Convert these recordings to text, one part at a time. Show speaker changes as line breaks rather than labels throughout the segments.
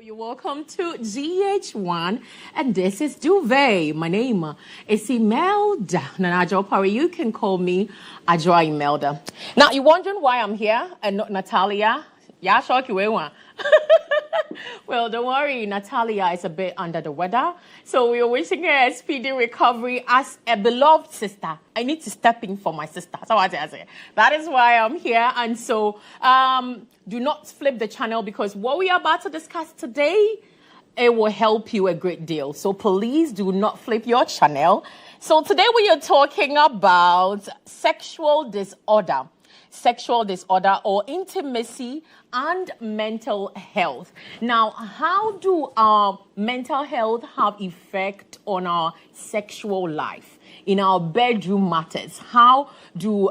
You're welcome to GHOne, and this is Duvet. My name is Imelda. Opare, you can call me Adwoa Imelda. Now, you're wondering why I'm here and not Natalia? Yeah, shock you, Well, don't worry, Natalia is a bit under the weather. So we are wishing her a speedy recovery as a beloved sister. I need to step in for my sister. So what I say. That is why I'm here. And so do not flip the channel, because what we are about to discuss today, it will help you a great deal. So please do not flip your channel. So today we are talking about sexual disorder or intimacy and mental health. Now, how do our mental health have effect on our sexual life, in our bedroom matters? How do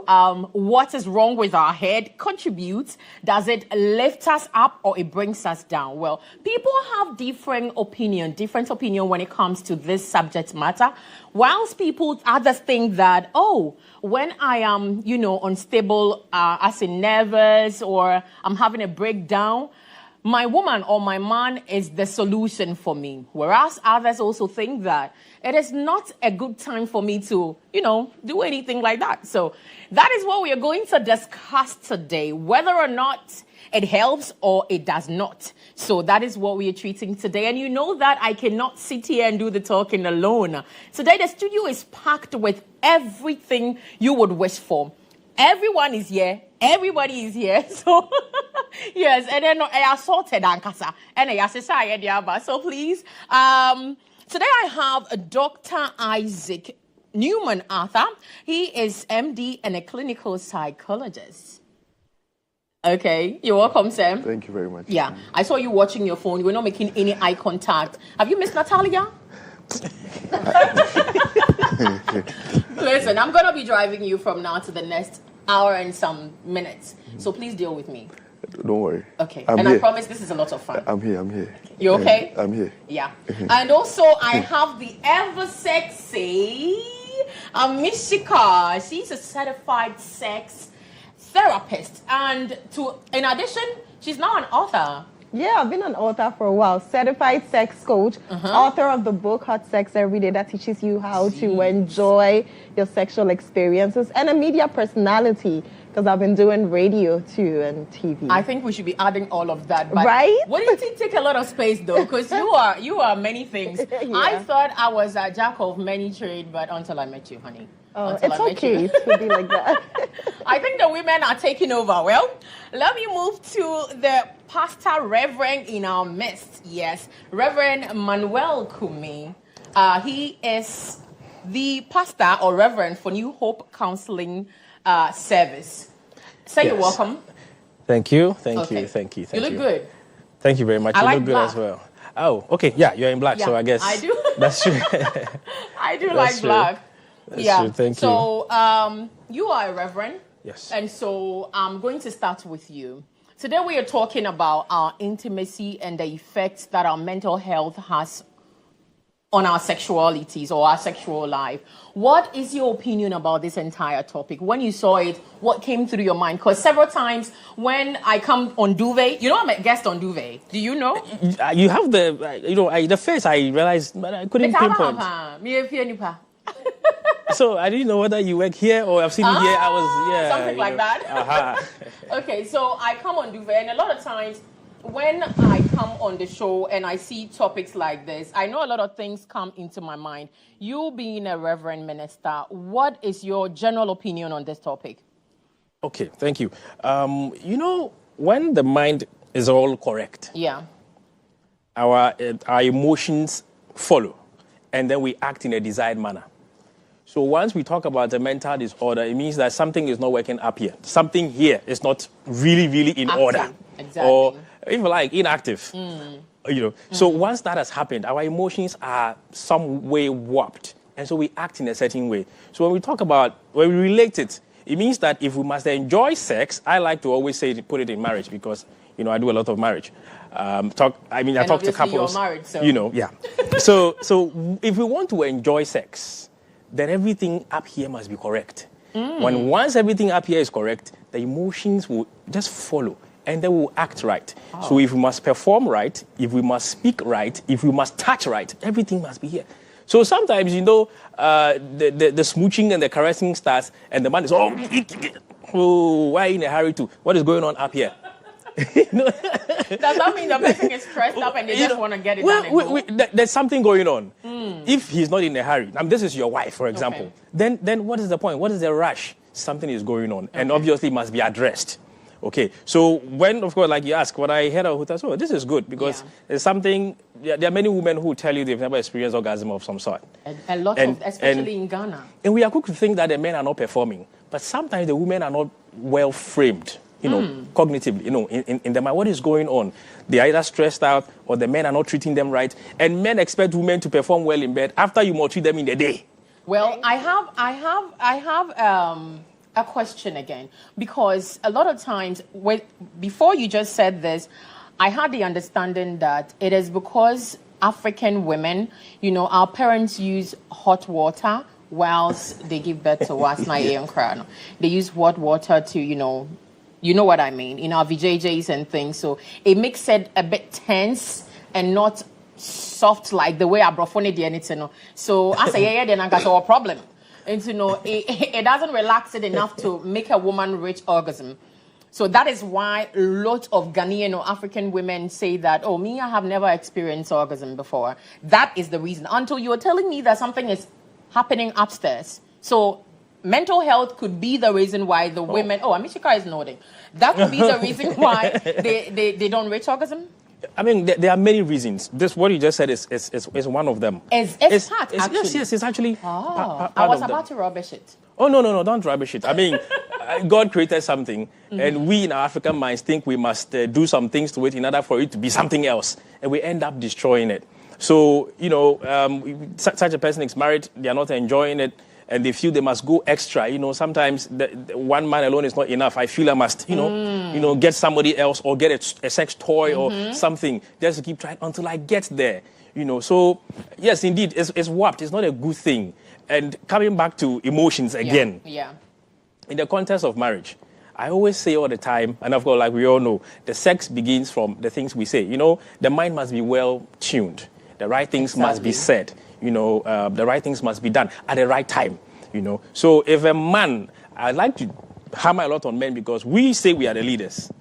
what is wrong with our head contribute? Does it lift us up or it brings us down? Well, people have different opinion when it comes to this subject matter. Whilst others think that, when I am, unstable, as in nervous, or I'm having a breakdown, my woman or my man is the solution for me. Whereas others also think that it is not a good time for me to, do anything like that. So that is what we are going to discuss today, whether or not it helps or it does not. So that is what we are treating today. And you know that I cannot sit here and do the talking alone. Today, the studio is packed with everything you would wish for. Everyone is here. Everybody is here. So, yes. And then I assaulted Ankasa. And I assisted. So please, today I have a Dr. Isaac Newman Arthur. He is MD and a clinical psychologist. Okay, you're welcome, Sam.
Thank you very much.
Yeah, I saw you watching your phone. You were not making any eye contact. Have you missed Natalia? Listen, I'm going to be driving you from now to the next hour and some minutes. So please deal with me.
Don't worry.
Okay,
I'm
and
here.
I promise this is a lot of fun.
I'm here.
You okay?
I'm here.
Yeah. And also, I have the ever sexy Mishika. She's a certified sex therapist, and in addition, she's now an author.
Yeah, I've been an author for a while. Certified sex coach, author of the book Hot Sex Every Day, that teaches you how to enjoy your sexual experiences, and a media personality, because I've been doing radio too and TV.
I think we should be adding all of that. But
right?
Wouldn't it take a lot of space though? Because you are many things. Yeah. I thought I was a jack of many trades, but until I met you, honey.
Oh, it's okay to be like that.
I think the women are taking over. Well, let me move to the pastor reverend in our midst. Yes, Reverend Manuel Kumi. He is the pastor or reverend for New Hope Counseling Service. Say yes. You're welcome.
Thank you. Thank you.
You look good.
Thank you very much.
I
you
like
look good
black.
As well. Oh, okay. Yeah, you're in black, so I guess
I do.
That's true.
I do like
true.
black.
That's
yeah.
True. Thank you.
So, you are a reverend.
Yes.
And so I'm going to start with you. Today we are talking about our intimacy and the effects that our mental health has on our sexualities or our sexual life. What is your opinion about this entire topic? When you saw it, what came through your mind? Because several times when I come on Duvet, I'm a guest on Duvet. Do you know?
You have the face I realized, but I couldn't pinpoint. So I didn't know whether you work here or I've seen you here. I was,
something like that. Okay, so I come on Duvet, and a lot of times when I come on the show and I see topics like this, I know a lot of things come into my mind. You being a reverend minister, what is your general opinion on this topic?
Okay, thank you. When the mind is all correct, our emotions follow, and then we act in a desired manner. So once we talk about a mental disorder, it means that something is not working up here. Something here is not really, really in order.
Exactly.
Or even like inactive. So once that has happened, our emotions are some way warped. And so we act in a certain way. So when we relate it, it means that if we must enjoy sex, I like to always put it in marriage, because, I do a lot of marriage. I talk to couples.
You're married, so.
Yeah. So if we want to enjoy sex, then everything up here must be correct. Once everything up here is correct, the emotions will just follow. and then we'll act right. So if we must perform right, if we must speak right, if we must touch right, everything must be here. So sometimes, the smooching and the caressing starts, and the man is, oh, why are you in a hurry to? What is going on up here?
Does that mean the person is stressed up and they just want to get it done?
There's something going on. If he's not in a hurry, this is your wife, for example, then what is the point? What is the rush? Something is going on, and obviously must be addressed. Okay, so when, of course, like you ask, when I heard of Huta, so this is good because there's something, there are many women who tell you they've never experienced orgasm of some sort.
A lot of, especially in Ghana.
And we are quick to think that the men are not performing, but sometimes the women are not well framed, cognitively, in the mind. What is going on? They are either stressed out or the men are not treating them right. And men expect women to perform well in bed after you maltreat them in the day.
Well, I have a question again, because a lot of times, before you just said this, I had the understanding that it is because African women, our parents use hot water whilst they give birth to us. They use hot water to, you know what I mean, in our VJJs and things. So it makes it a bit tense and not soft like the way Abrofone did it. So I say, then I got a problem. And it doesn't relax it enough to make a woman reach orgasm. So that is why a lot of Ghanaian or African women say that, oh, me, I have never experienced orgasm before. That is the reason. Until you are telling me that something is happening upstairs. So mental health could be the reason why the women, Amishika is nodding. That could be the reason why they don't reach orgasm.
I mean, there are many reasons. This, what you just said, is one of them.
It's part, actually.
Yes, it's actually part
I was about to rubbish it.
Oh, no, don't rubbish it. I mean, God created something, and we in our African minds think we must do some things to it in order for it to be something else, and we end up destroying it. So, such a person is married, they are not enjoying it, and they feel they must go extra. Sometimes the one man alone is not enough. I feel I must, get somebody else or get a sex toy or something just to keep trying until I get there. So yes, indeed, it's warped. It's not a good thing. And coming back to emotions again, in the context of marriage, I always say all the time, and of course, like we all know, the sex begins from the things we say. The mind must be well tuned. The right things must be said. The right things must be done at the right time. So if a man, I like to hammer a lot on men because we say we are the leaders.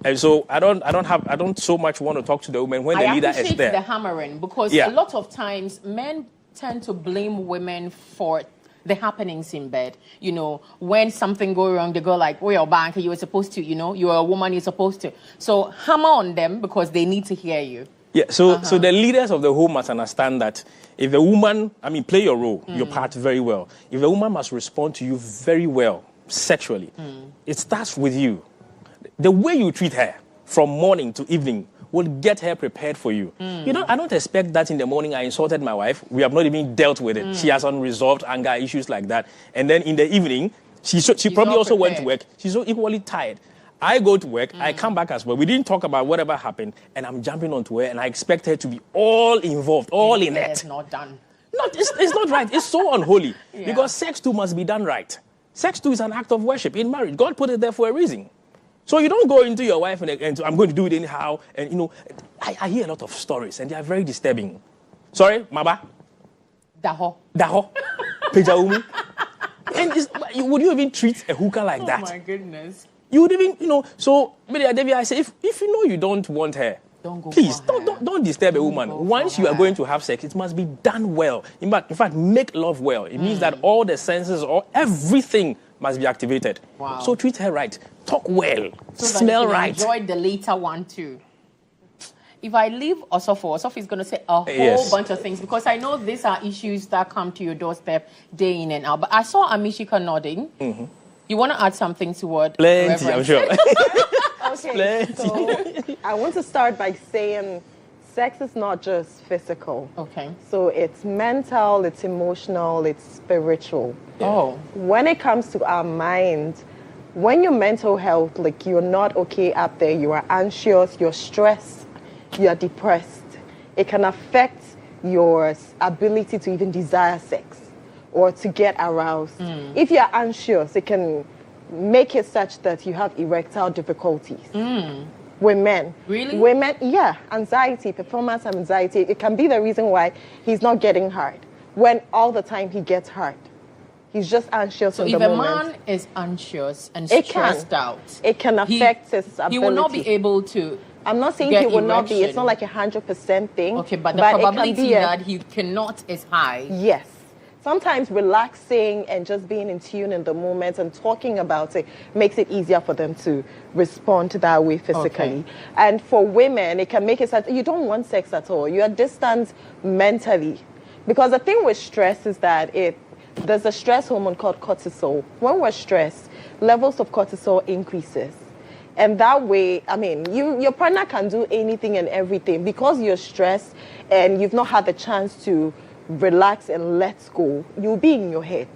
And so I don't so much want to talk to the women when the leader is there.
I appreciate the hammering because a lot of times men tend to blame women for the happenings in bed. When something goes wrong, they go like, "Oh, your bank, you were supposed to, you're a woman, you're supposed to." So hammer on them because they need to hear you.
Yeah, so the leaders of the home must understand that if a woman, play your role, your part very well. If a woman must respond to you very well sexually, it starts with you. The way you treat her from morning to evening will get her prepared for you. I don't expect that in the morning I insulted my wife. We have not even dealt with it. She has unresolved anger issues like that. And then in the evening, she probably also went to work. She's so equally tired. I go to work, I come back as well. We didn't talk about whatever happened, and I'm jumping onto her, and I expect her to be all involved, all in it.
It's not done.
It's not right. It's so unholy. Because sex too must be done right. Sex too is an act of worship in marriage. God put it there for a reason. So you don't go into your wife and I'm going to do it anyhow. And, I hear a lot of stories, and they are very disturbing. Sorry, Maba?
Daho.
Pejaumi. And would you even treat a hooker like that?
Oh, my goodness.
You would even, so, Debbie, I say, if you know you don't want her, please, don't disturb a woman. Once you are going to have sex, it must be done well. In fact, make love well. It means that all the senses, or everything must be activated.
Wow.
So treat her right. Talk well.
So
smell right.
Enjoy the later one, too. If I leave Osofo is going to say a whole bunch of things, because I know these are issues that come to your doorstep day in and out. But I saw Amishika nodding. You want to add something to what?
Plenty, I'm sure.
Okay, so I want to start by saying sex is not just physical.
Okay.
So it's mental, it's emotional, it's spiritual.
Oh.
When it comes to our mind, when your mental health, like you're not okay up there, you are anxious, you're stressed, you're depressed, it can affect your ability to even desire sex or to get aroused. If you're anxious, it can make it such that you have erectile difficulties. with men.
Really?
Women, yeah, anxiety, performance anxiety. It can be the reason why he's not getting hard. When all the time he gets hard. He's just anxious in the moment.
So if a man is anxious and stressed out,
it can affect his ability.
He will not be able to.
I'm not saying he will not be. It's not like 100% thing.
Okay, but the probability that he cannot is high.
Yes. Sometimes relaxing and just being in tune in the moment and talking about it makes it easier for them to respond that way physically. Okay. And for women, it can make it that you don't want sex at all. You are distant mentally. Because the thing with stress is that there's a stress hormone called cortisol. When we're stressed, levels of cortisol increases. And that way, I mean, your partner can do anything and everything. Because you're stressed and you've not had the chance to relax and let go, you'll be in your head.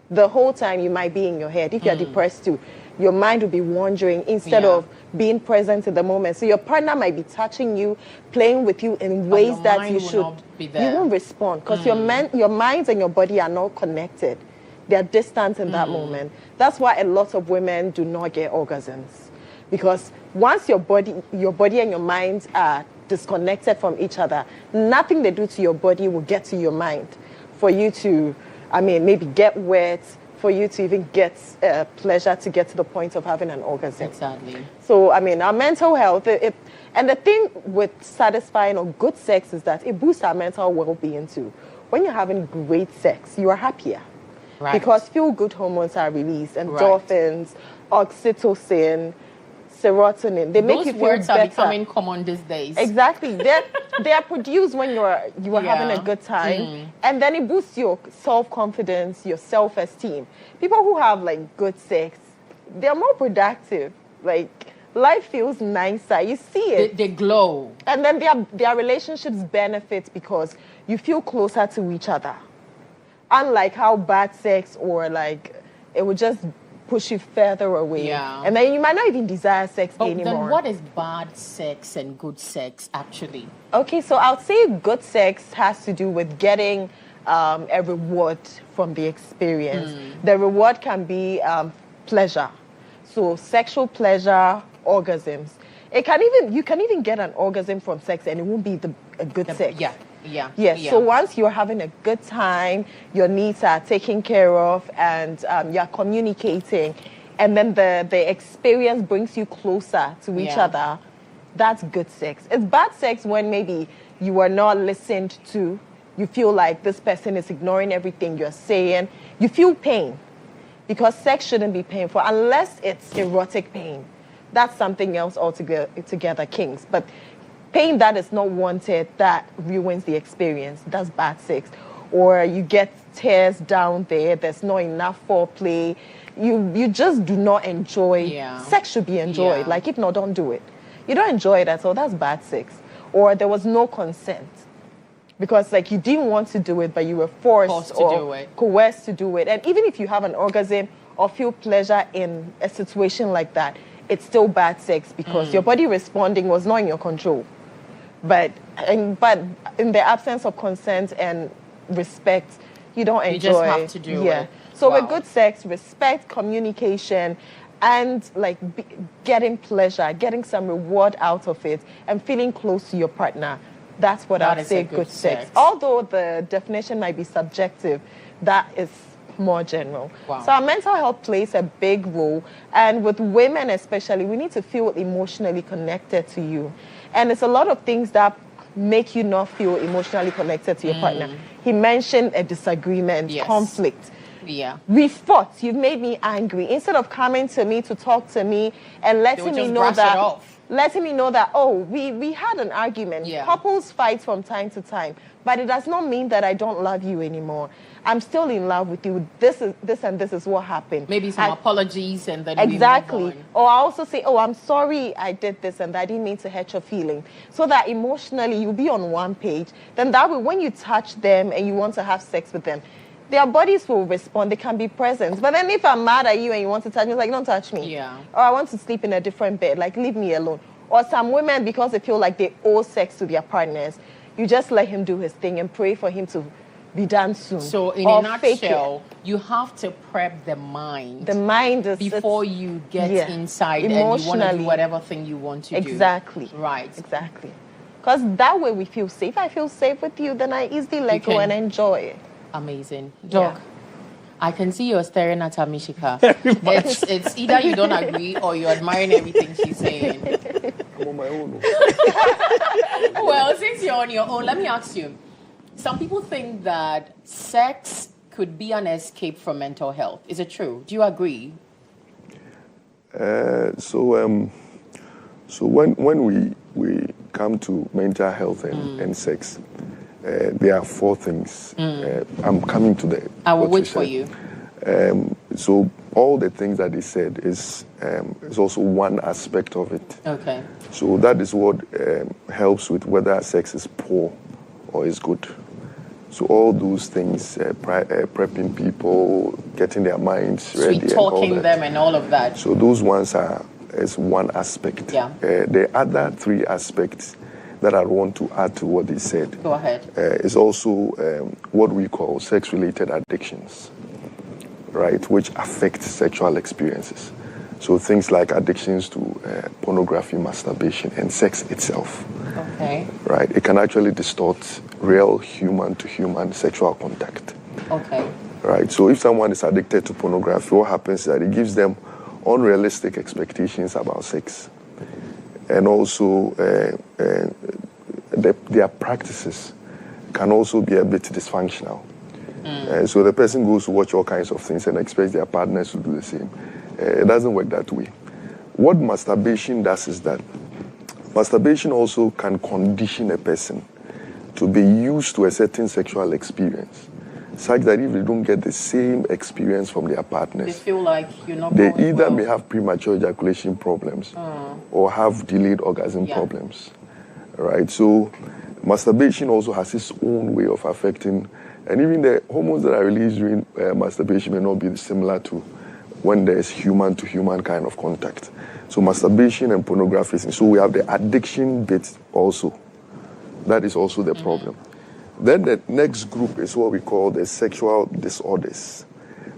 The whole time you might be in your head. If you're depressed too, your mind will be wandering instead of being present in the moment. So your partner might be touching you, playing with you in ways that you should. You won't respond because your minds and your body are not connected. They're distant in that moment. That's why a lot of women do not get orgasms. Because once your body and your mind are disconnected from each other, nothing they do to your body will get to your mind for you to, maybe get wet, for you to even get pleasure to get to the point of having an orgasm.
Exactly.
So, our mental health, and the thing with satisfying or good sex is that it boosts our mental well-being too. When you're having great sex, you are happier. Right. Because feel-good hormones are released, endorphins, oxytocin, serotonin. They make you feel better.
Those words are becoming common these days.
Exactly. They are produced when you are having a good time, and then it boosts your self-confidence, your self-esteem. People who have good sex, they're more productive. Life feels nicer. You see it.
They glow.
And then their relationships benefit because you feel closer to each other. Unlike how bad sex or it would just push you further away. Yeah. And then you might not even desire sex anymore.
Then what is bad sex and good sex actually?
Okay, so I would say good sex has to do with getting a reward from the experience. The reward can be pleasure. So sexual pleasure, orgasms. You can even get an orgasm from sex and it won't be a good sex. Yeah. So once you're having a good time, your needs are taken care of, and you're communicating, and then the experience brings you closer to each other, that's good sex. It's bad sex when maybe you are not listened to. You feel like this person is ignoring everything you're saying. You feel pain, because sex shouldn't be painful unless it's erotic pain. That's something else altogether, kings. But pain that is not wanted, that ruins the experience. That's bad sex. Or you get tears down there, there's not enough foreplay. You just do not enjoy. Sex should be enjoyed. If not, don't do it. You don't enjoy it at all, that's bad sex. Or there was no consent. Because you didn't want to do it, but you were forced or coerced to do it. And even if you have an orgasm or feel pleasure in a situation like that, it's still bad sex because your body responding was not in your control. But in the absence of consent and respect, you don't enjoy.
You just have to do it.
So with good sex, respect, communication, and getting pleasure, getting some reward out of it, and feeling close to your partner. That's what I'd say good sex. Although the definition might be subjective, that is more general. So our mental health plays a big role, and with women especially, we need to feel emotionally connected to you. And it's a lot of things that make you not feel emotionally connected to your partner. He mentioned a disagreement, conflict. We fought. You've made me angry. Instead of coming to me to talk to me and letting me know that, oh, we had an argument. Couples fight from time to time, but it does not mean that I don't love you anymore. I'm still in love with you. This is what happened.
Maybe some apologies and then
exactly.
We move on.
Or I also say, oh, I'm sorry I did this and I didn't mean to hurt your feeling. So that emotionally you'll be on one page. Then that way, when you touch them and you want to have sex with them, their bodies will respond. They can be present. But then if I'm mad at you and you want to touch me, it's don't touch me. Or I want to sleep in a different bed. Leave me alone. Or some women, because they feel like they owe sex to their partners, you just let him do his thing and pray for him to be done soon.
So in a nutshell, you have to prep the mind.
The mind is
before you get inside and you want to do whatever thing you want to do.
Exactly.
Right.
Exactly. Because that way we feel safe. If I feel safe with you, then I easily let go and enjoy it.
Amazing. Doc, I can see you're staring at Amishika. It's either you don't agree or you're admiring everything she's saying.
I'm on my own.
Well, since you're on your own, let me ask you. Some people think that sex could be an escape from mental health. Is it true? Do you agree?
So when we come to mental health and sex, there are 4 things. I'm coming to that.
I will wait for you.
So all the things that they said is also one aspect of it.
Okay.
So that is what helps with whether sex is poor or is good. So all those things, prepping people, getting their minds ready,
sweet talking them and all of that.
So those ones is one aspect.
Yeah.
The other 3 aspects that I want to add to what they said.
Go ahead.
Is also what we call sex-related addictions, right, which affect sexual experiences. So things like addictions to pornography, masturbation, and sex itself.
Okay.
Right. It can actually distort real human-to-human sexual contact.
Okay.
Right. So if someone is addicted to pornography, what happens is that it gives them unrealistic expectations about sex. And also their practices can also be a bit dysfunctional. So the person goes to watch all kinds of things and expects their partners to do the same. It doesn't work that way. What masturbation does is that masturbation also can condition a person to be used to a certain sexual experience, such that if they don't get the same experience from their partners,
they feel like you're not
they either may have premature ejaculation problems or have delayed orgasm problems. Right? So masturbation also has its own way of affecting, and even the hormones that are released during masturbation may not be similar to when there's human-to-human kind of contact. So masturbation and pornography. So we have the addiction bit also. That is also the problem. Then the next group is what we call the sexual disorders,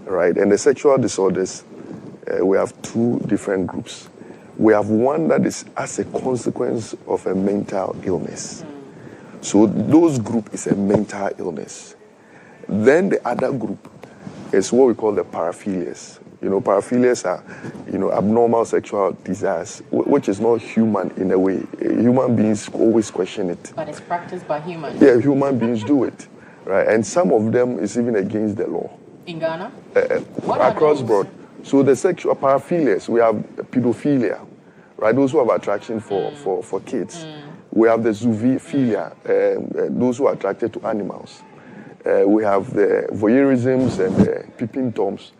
right? And the sexual disorders, we have 2 different groups. We have one that is as a consequence of a mental illness. So those group is a mental illness. Then the other group is what we call the paraphilias. Paraphilias are, abnormal sexual desires, which is not human in a way. Human beings always question it.
But it's practiced by humans.
Yeah, human beings do it, right? And some of them is even against the law.
In Ghana?
Across broad. So the sexual paraphilias, we have pedophilia, right? Those who have attraction for kids. We have the zoophilia, those who are attracted to animals. We have the voyeurisms and the peeping toms.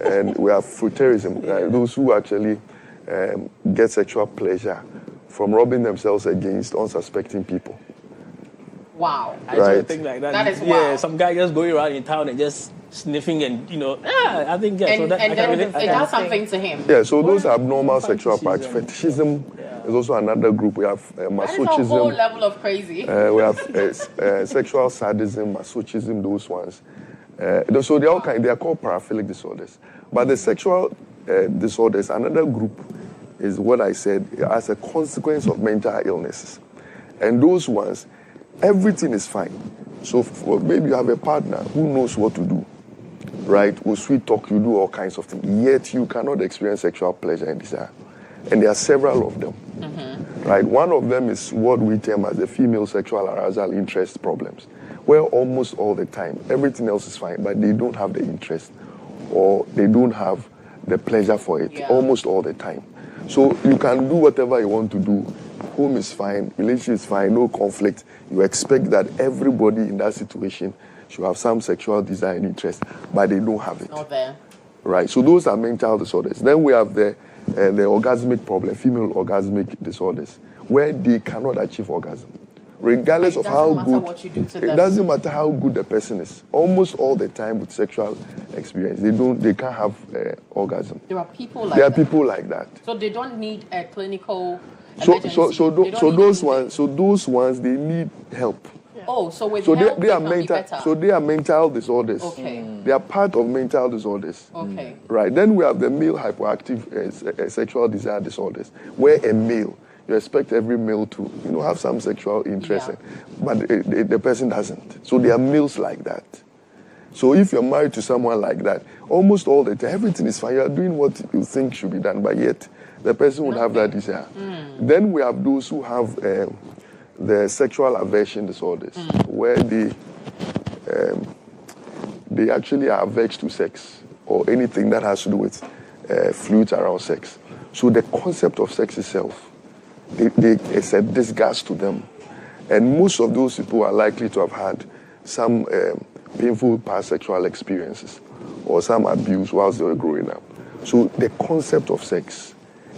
And we have fruiterism, those who actually get sexual pleasure from rubbing themselves against unsuspecting people.
Wow.
I right? Think like that.
That is
yeah, some guy just going around in town and just sniffing and, I think, yeah.
And,
so that,
and then it does something to him.
Yeah, so those are abnormal sexual practice. Fetishism is also another group. We have masochism.
That is a whole level of crazy.
We have sexual sadism, masochism, those ones. So they all they are called paraphilic disorders. But the sexual disorders, another group, is what I said, as a consequence of mental illnesses. And those ones, everything is fine. So maybe you have a partner who knows what to do, right? Will sweet talk, you do all kinds of things. Yet you cannot experience sexual pleasure and desire. And there are several of them, right? One of them is what we term as the female sexual arousal interest problems, where almost all the time, everything else is fine, but they don't have the interest or they don't have the pleasure for it almost all the time. So you can do whatever you want to do. Home is fine, relationship is fine, no conflict. You expect that everybody in that situation should have some sexual desire and interest, but they don't have it.
Not there.
Right, so those are mental disorders. Then we have the orgasmic problem, female orgasmic disorders, where they cannot achieve orgasm. Regardless of how good, it doesn't matter how good the person is. Almost all the time with sexual experience, they can't have orgasm.
There are people like that.
People like that.
So they don't need a clinical
So those ones, they need help.
Oh, so with
so
health,
they are
can
mental.
be better.
So they are mental disorders.
Okay.
They are part of mental disorders.
Okay.
Right. Then we have the male hyperactive sexual desire disorders, where a male, you expect every male to, have some sexual interest, but the person doesn't. So there are males like that. So if you're married to someone like that, almost all the time, everything is fine. You are doing what you think should be done, but yet the person would have that desire. Then we have those who have the sexual aversion disorders, where they actually are averse to sex or anything that has to do with fluids around sex. So the concept of sex itself, it's a disgust to them. And most of those people are likely to have had some painful past sexual experiences or some abuse whilst they were growing up. So the concept of sex,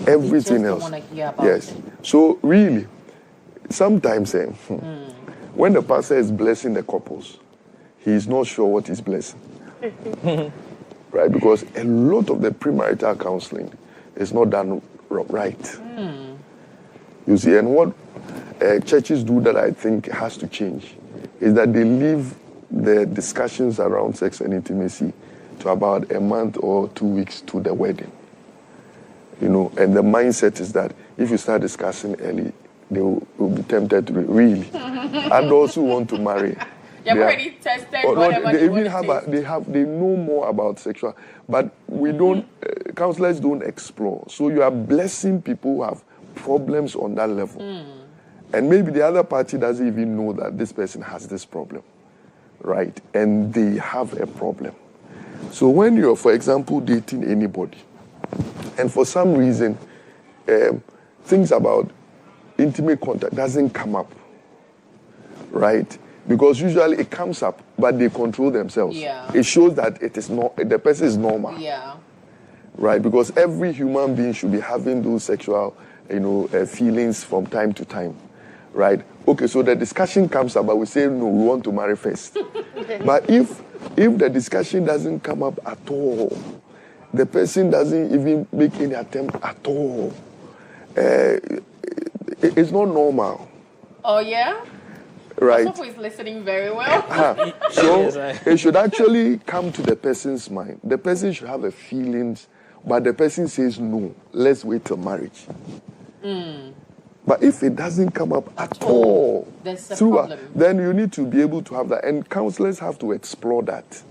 everything else. Yes. So really, sometimes when the pastor is blessing the couples, he is not sure what he's blessing. Right? Because a lot of the premarital counseling is not done right. You see, and what churches do that I think has to change is that they leave the discussions around sex and intimacy to about a month or 2 weeks to the wedding. And the mindset is that if you start discussing early, they will be tempted to really. Adults who want to marry.
You've already tested whatever
they know more about sexual, but we don't, counselors don't explore. So you are blessing people who have problems on that level. And maybe the other party doesn't even know that this person has this problem. Right? And they have a problem. So when you're, for example, dating anybody, and for some reason, things about intimate contact doesn't come up, right? Because usually it comes up, but they control themselves.
Yeah.
It shows that it is not, the person is normal.
Yeah.
Right? Because every human being should be having those sexual, feelings from time to time. Right? Okay, so the discussion comes up, but we say, no, we want to marry first. But if the discussion doesn't come up at all, the person doesn't even make any attempt at all, it's not normal.
Oh, yeah?
Right.
Who is listening very well.
So it should actually come to the person's mind. The person should have a feelings, but the person says, no, let's wait till marriage. But if it doesn't come up at all,
there's a problem.
Then you need to be able to have that. And counselors have to explore that,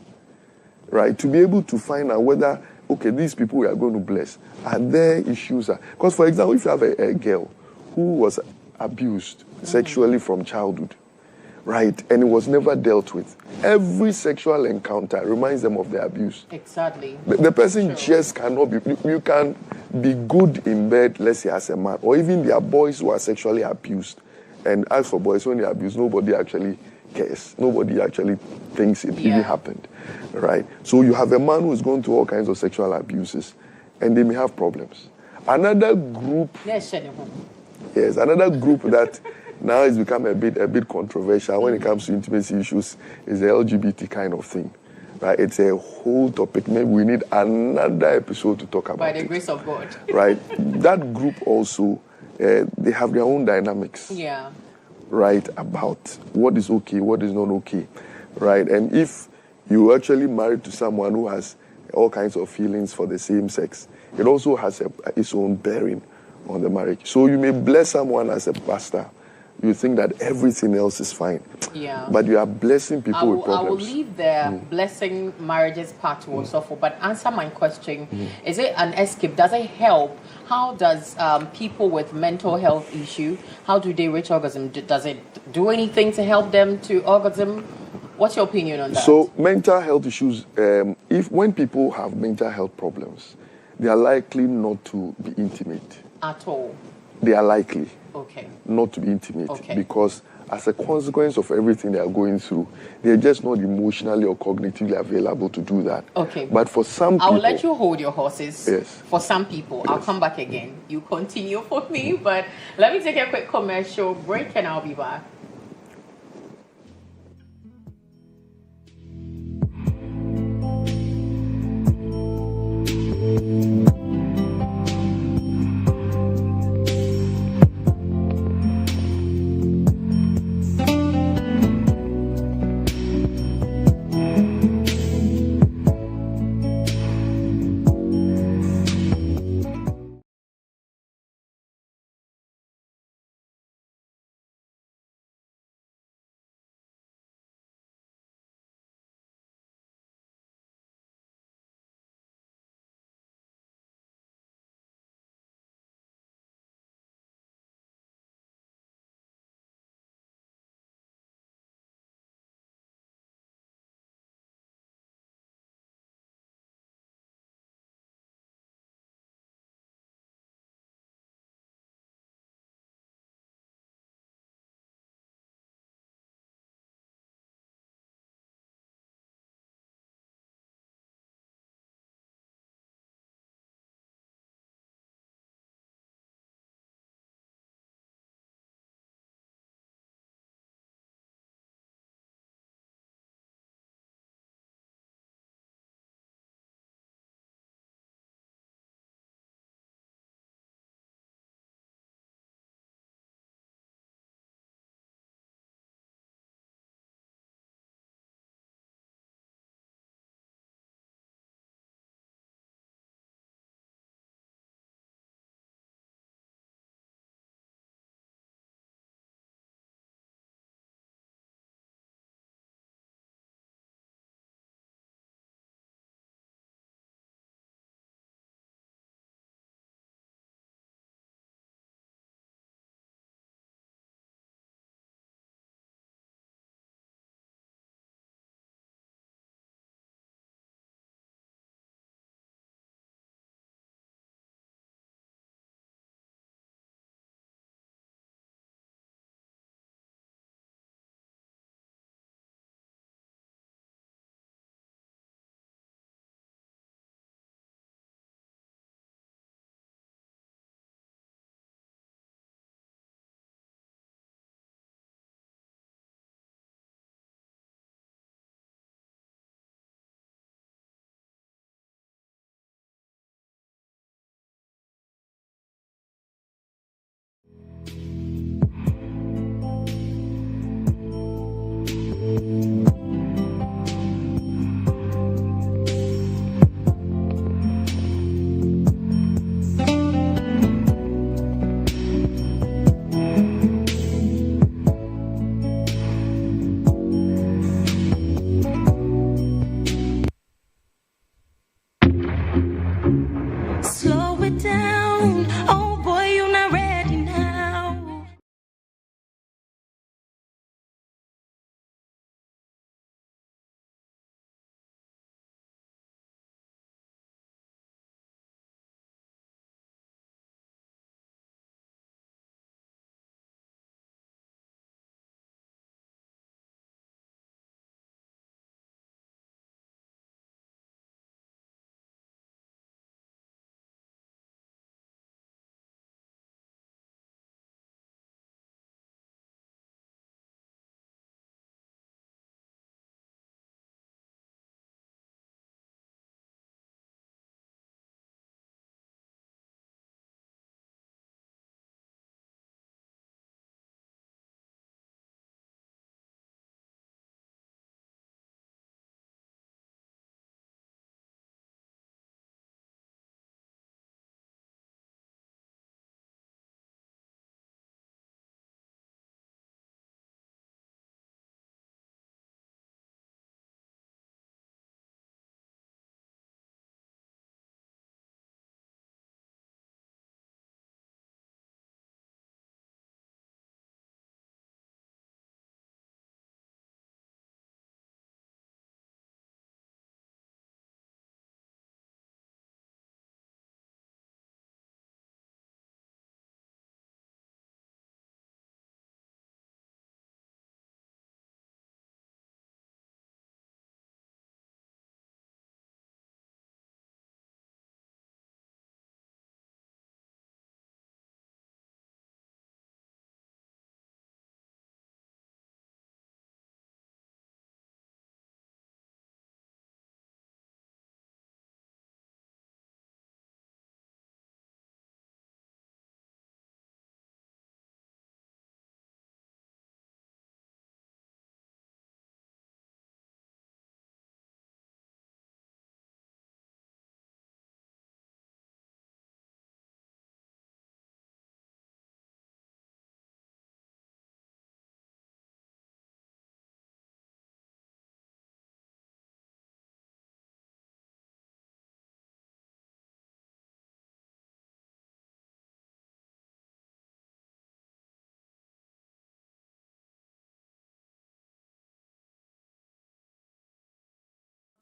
right? To be able to find out whether, okay, these people we are going to bless, are there issues? Because, for example, if you have a girl who was abused sexually from childhood, right, and it was never dealt with, every sexual encounter reminds them of the abuse.
Exactly.
The person just cannot be, you can be good in bed, let's say as a man, or even there are boys who are sexually abused. And as for boys, when they are abused, nobody actually cares. Nobody actually thinks it even happened, right? So you have a man who is going through all kinds of sexual abuses, and they may have problems. Another group, another group that now it's become a bit controversial when it comes to intimacy issues is the LGBT kind of thing. Right? It's a whole topic. Maybe we need another episode to talk about it.
By the grace of God.
Right? That group also, they have their own dynamics.
Yeah.
Right? About what is okay, what is not okay. Right? And if you actually married to someone who has all kinds of feelings for the same sex, it also has its own bearing on the marriage. So you may bless someone as a pastor. You think that everything else is fine.
Yeah.
But you are blessing people with problems.
I will leave the blessing marriages part to also for, but answer my question. Is it an escape? Does it help? How does people with mental health issue, how do they reach orgasm? Does it do anything to help them to orgasm? What's your opinion on that?
So mental health issues, when people have mental health problems, they are likely not to be intimate.
At all?
They are likely.
Okay.
Not to be intimate because as a consequence of everything they are going through, they're just not emotionally or cognitively available to do that.
Okay.
But for some people...
I'll let you hold your horses.
Yes.
For some people. I'll come back again. You continue for me, but let me take a quick commercial break and I'll be back.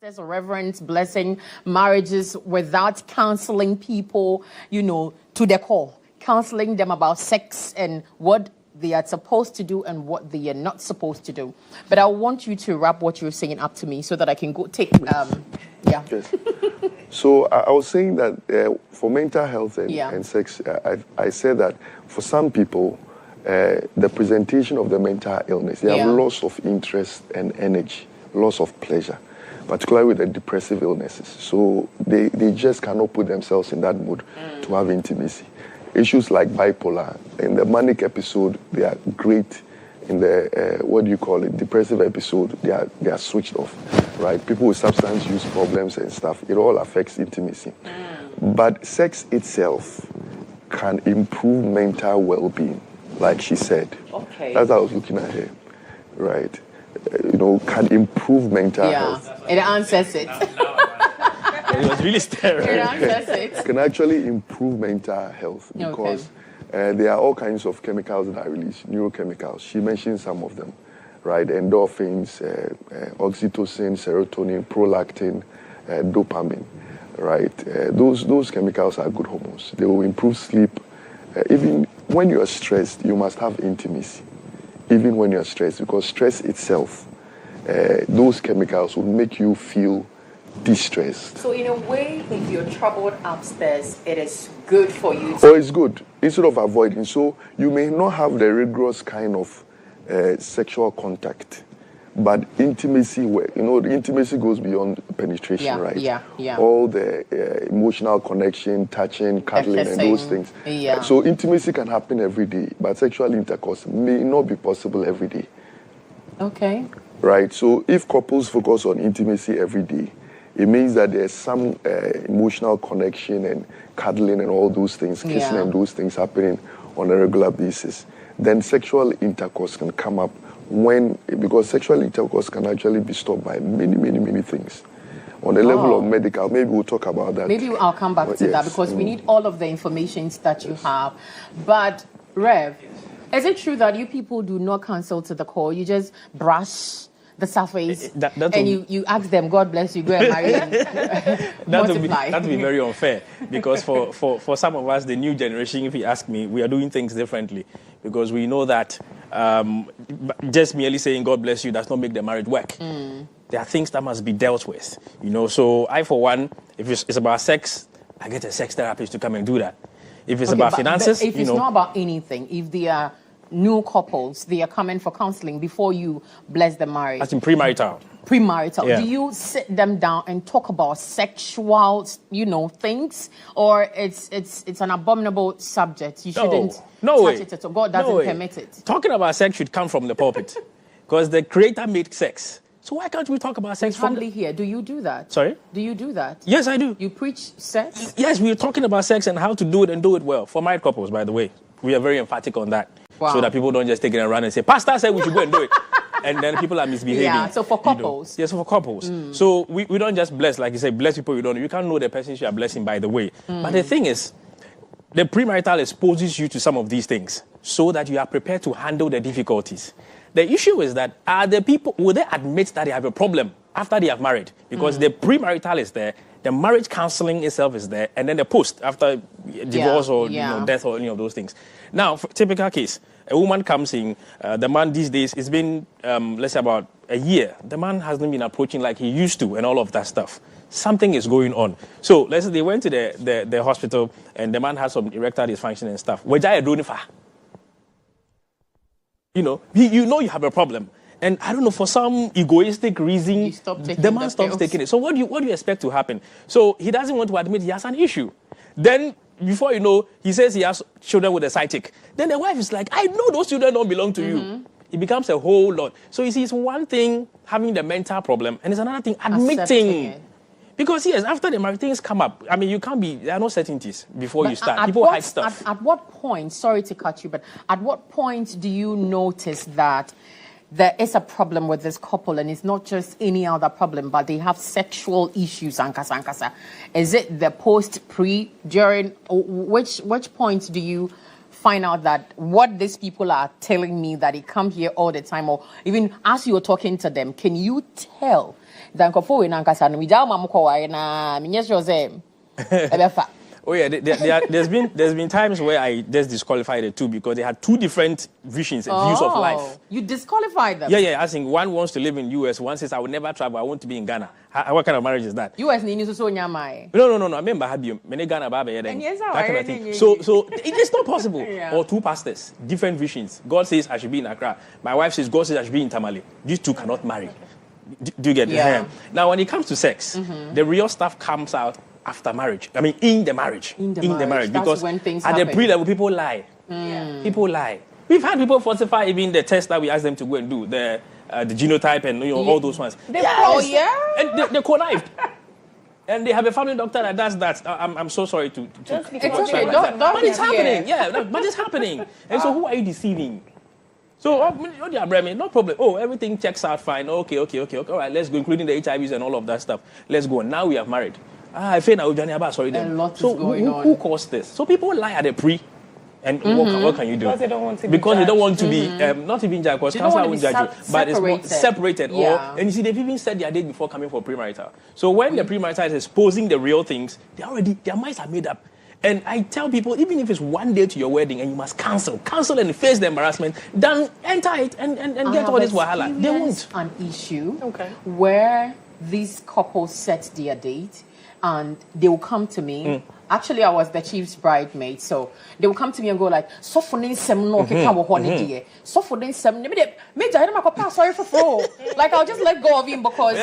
There's a reverence, blessing marriages without counseling people, to the core, counseling them about sex and what they are supposed to do and what they are not supposed to do. But I want you to wrap what you're saying up to me so that I can go take,
Yes. So I was saying that for mental health and sex, I said that for some people, the presentation of the mental illness, they have loss of interest and energy, loss of pleasure, particularly with the depressive illnesses. So they just cannot put themselves in that mood to have intimacy. Issues like bipolar, in the manic episode, they are great. In the, depressive episode, they are switched off, right? People with substance use problems and stuff, it all affects intimacy. But sex itself can improve mental well-being, like she said.
Okay.
That's how I was looking at her, right? Can improve mental health.
It answers it.
It was really staring.
It answers it.
Can actually improve mental health because there are all kinds of chemicals that are released, neurochemicals. She mentioned some of them, right? Endorphins, oxytocin, serotonin, prolactin, dopamine, right? Those chemicals are good hormones. They will improve sleep. Even when you are stressed, you must have intimacy. Even when you are stressed, because stress itself, those chemicals will make you feel distressed.
So in a way, if you're troubled upstairs, it is good for you.
It's good instead of avoiding. So you may not have the rigorous kind of sexual contact, but intimacy, the intimacy goes beyond penetration, right?
Yeah.
All the emotional connection, touching, cuddling, and those things.
Yeah.
So intimacy can happen every day, but sexual intercourse may not be possible every day.
Okay.
Right. So if couples focus on intimacy every day, it means that there's some emotional connection and cuddling and all those things, kissing and those things happening on a regular basis. Then sexual intercourse can come up because sexual intercourse can actually be stopped by many, many, many things. On the level of medical, maybe we'll talk about that.
Maybe I'll come back to that because we need all of the information that you have. But, Rev, is it true that you people do not counsel to the core? You just brush the surface and you ask them, God bless you, go and marry and multiply?
That would be very unfair because for some of us, the new generation, if you ask me, we are doing things differently because we know that just merely saying God bless you does not make the marriage work. There are things that must be dealt with, So I, for one, if it's about sex, I get a sex therapist to come and do that. If it's about finances,
if it's not about anything, if they are new couples, they are coming for counseling before you bless the marriage.
That's in premarital.
Do you sit them down and talk about sexual, things, or it's an abominable subject? You shouldn't touch it at all. God doesn't permit it.
Talking about sex should come from the pulpit, because the Creator made sex. So why can't we talk about sex from
here? Do you do that?
Sorry?
Do you do that?
Yes, I do.
You preach sex?
Yes, we're talking about sex and how to do it and do it well. For married couples, by the way, we are very emphatic on that.
Wow.
So that people don't just take it and run and say, Pastor said we should go and do it. And then people are misbehaving.
Yeah, so for couples.
Yes, for couples. So we don't just bless, like you say, bless people you don't know. You can't know the person you are blessing by the way. But the thing is, the premarital exposes you to some of these things so that you are prepared to handle the difficulties. The issue is that will they admit that they have a problem after they have married? Because the premarital is there, the marriage counseling itself is there, and then the post after divorce or death or any of those things. Now, typical case, a woman comes in, the man these days, it's been, let's say about a year. The man hasn't been approaching like he used to and all of that stuff. Something is going on. So, let's say they went to the hospital and the man had some erectile dysfunction and stuff. You have a problem. And I don't know, for some egoistic reason, the man stops taking it. So what do you expect to happen? So he doesn't want to admit he has an issue. Then, before you know, he says he has children with a side chick. Then the wife is like, I know those children don't belong to you. It becomes a whole lot. So you see, it's one thing having the mental problem, and it's another thing admitting. Because yes, after the marriage, things come up. I mean, there are no certainties before you start. People hide stuff.
At what point, sorry to cut you, but at what point do you notice that there is a problem with this couple, and it's not just any other problem, but they have sexual issues, ankasa? Is it the post, pre, during? Which point do you find out that what these people are telling me that they come here all the time, or even as you're talking to them, can you tell that
oh yeah, there's been times where I just disqualified the two because they had two different visions and views of life.
You disqualified them?
Yeah. I think one wants to live in US, one says I would never travel, I want to be in Ghana. What kind of marriage is that?
US ni so nyamai.
No. I remember Habib, many Ghana Baba, that kind of thing. So it is not possible. Yeah. Or two pastors, different visions. God says I should be in Accra. My wife says God says I should be in Tamale. These two cannot marry. Do you get it?
Yeah.
Now, when it comes to sex, the real stuff comes out after marriage. I mean, in the marriage. In the marriage.
That's
because
when things
at
happen.
the pre-level, people lie. People lie. We've had people falsify even the test that we asked them to go and do, the genotype and all those ones.
And
they connived. And they have a family doctor that does that. I'm so sorry to
it's okay. But
it's happening. Yeah, but it's happening. And so who are you deceiving? So, no problem. Oh, everything checks out fine. Okay. All right, let's go, including the HIVs and all of that stuff. Let's go. Now we have married. I feel now, sorry.
A lot
so
is going on.
Who caused this? So people lie at the pre. And what can you do?
Because they don't want to be
Because
judged.
they don't want to be, not even judged, because counsellor won't judge you. But it's more separated.
Yeah.
And you see, they've even said their date before coming for premarital. So when the premarital is exposing the real things, their minds are made up. And I tell people, even if it's one day to your wedding and you must cancel and face the embarrassment, then enter it and get all this wahala. They won't.
An issue where these couples set their date and they will come to me. Actually, I was the chief's bridesmaid, so they will come to me and go like, "So for some no, so for some, sorry for like I'll just let go of him because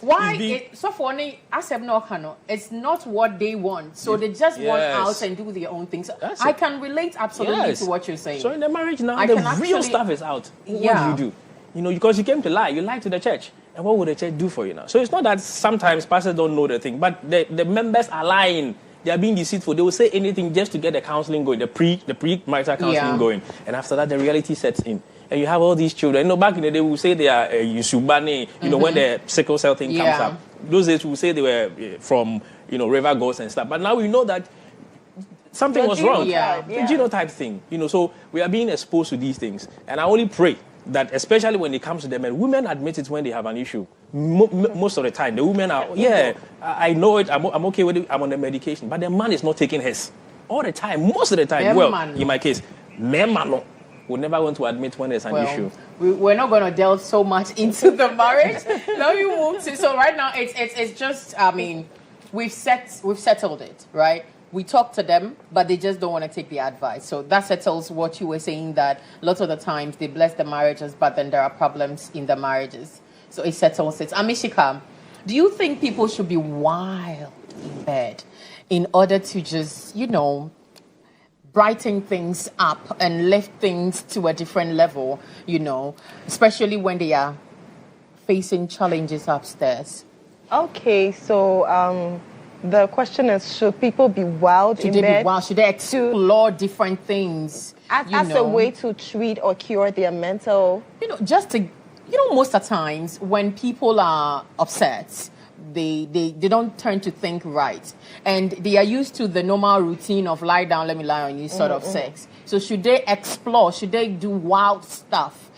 why? So for it's not what they want, so they just want out and do their own things. I can relate absolutely to what you're saying.
So in the marriage now, the real stuff is out. What do? Because you came to lie, you lied to the church. And what would the church do for you now? So it's not that sometimes pastors don't know the thing, but the members are lying. They are being deceitful. They will say anything just to get the counseling going, the pre-marital counseling going. And after that, the reality sets in. And you have all these children. Back in the day, we will say they are Yusubane, when the sickle cell thing comes up. Those days, we will say they were from, river goats and stuff. But now we know that something was wrong. The genotype thing. So we are being exposed to these things. And I only pray that especially when it comes to them, and women admit it when they have an issue. Most of the time, the women are, I know it, I'm okay with it, I'm on the medication, but the man is not taking his. All the time, most of the time. In my case, men will never want to admit when there's an issue.
We're not going to delve so much into the marriage. Now you move to, so right now, it's just, we've settled it, right? We talk to them, but they just don't want to take the advice. So that settles what you were saying, that lots of the times they bless the marriages, but then there are problems in the marriages. So it settles it. Amishika, do you think people should be wild in bed in order to just, brighten things up and lift things to a different level, especially when they are facing challenges upstairs?
Okay, so the question is, should people be wild in bed?
Should they explore different things?
As a way to treat or cure their mental...
most of the times when people are upset, they don't turn to think right. And they are used to the normal routine of lie down, let me lie on you sort of sex. So should they explore? Should they do wild stuff?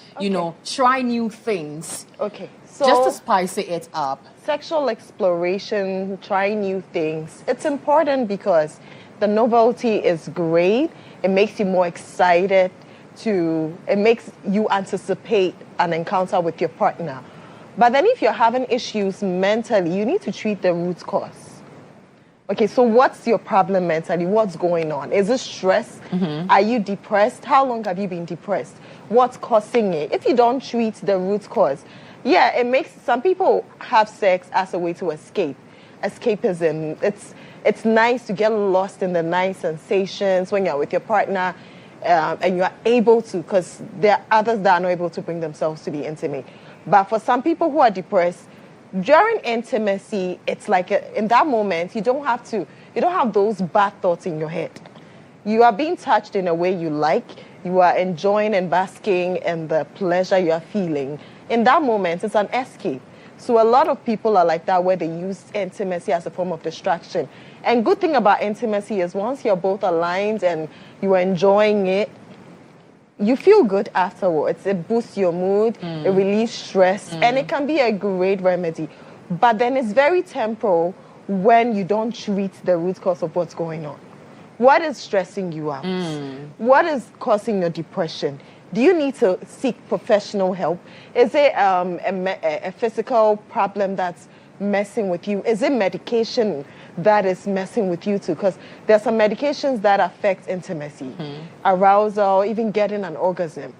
Try new things?
Okay. So
just to spice it up.
Sexual exploration, trying new things. It's important because the novelty is great. It makes you more excited. It makes you anticipate an encounter with your partner. But then if you're having issues mentally, you need to treat the root cause. Okay, so what's your problem mentally? What's going on? Is it stress? Are you depressed? How long have you been depressed? What's causing it? If you don't treat the root cause, it makes some people have sex as a way to escape. Escapism. It's nice to get lost in the nice sensations when you're with your partner, and you are able to, because there are others that are not able to bring themselves to be intimate. But for some people who are depressed, during intimacy, it's like in that moment, you don't have those bad thoughts in your head. You are being touched in a way you like. You are enjoying and basking in the pleasure you are feeling. In that moment, it's an escape. So a lot of people are like that, where they use intimacy as a form of distraction. And good thing about intimacy is once you're both aligned and you are enjoying it, you feel good afterwards. It boosts your mood, it relieves stress, and it can be a great remedy. But then it's very temporal when you don't treat the root cause of what's going on. What is stressing you out? What is causing your depression? Do you need to seek professional help? Is it a physical problem that's messing with you? Is it medication that is messing with you too? Because there's some medications that affect intimacy, arousal, even getting an orgasm.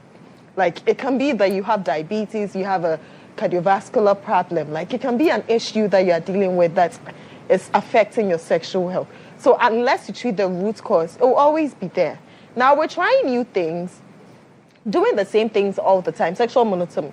Like it can be that you have diabetes, you have a cardiovascular problem. Like it can be an issue that you're dealing with that is affecting your sexual health. So unless you treat the root cause, it will always be there. Now we're trying new things, doing the same things all the time. Sexual monotony,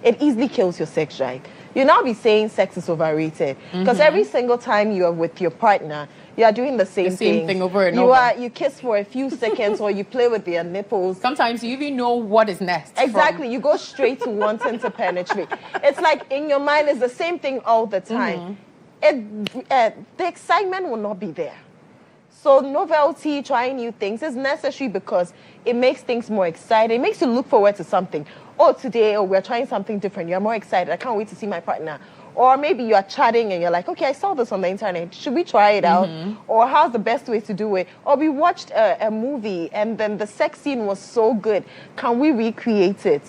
it easily kills your sex drive. You now be saying sex is overrated because every single time you are with your partner, you are doing the same
thing over and over.
You kiss for a few seconds or you play with their nipples.
Sometimes you even know what is next.
Exactly. You go straight to wanting to penetrate. It's like in your mind, it's the same thing all the time. The excitement will not be there. So novelty, trying new things is necessary because it makes things more exciting. It makes you look forward to something. Oh, today, we're trying something different. You're more excited. I can't wait to see my partner. Or maybe you're chatting and you're like, okay, I saw this on the internet. Should we try it out? Or how's the best way to do it? Or we watched a movie and then the sex scene was so good. Can we recreate it?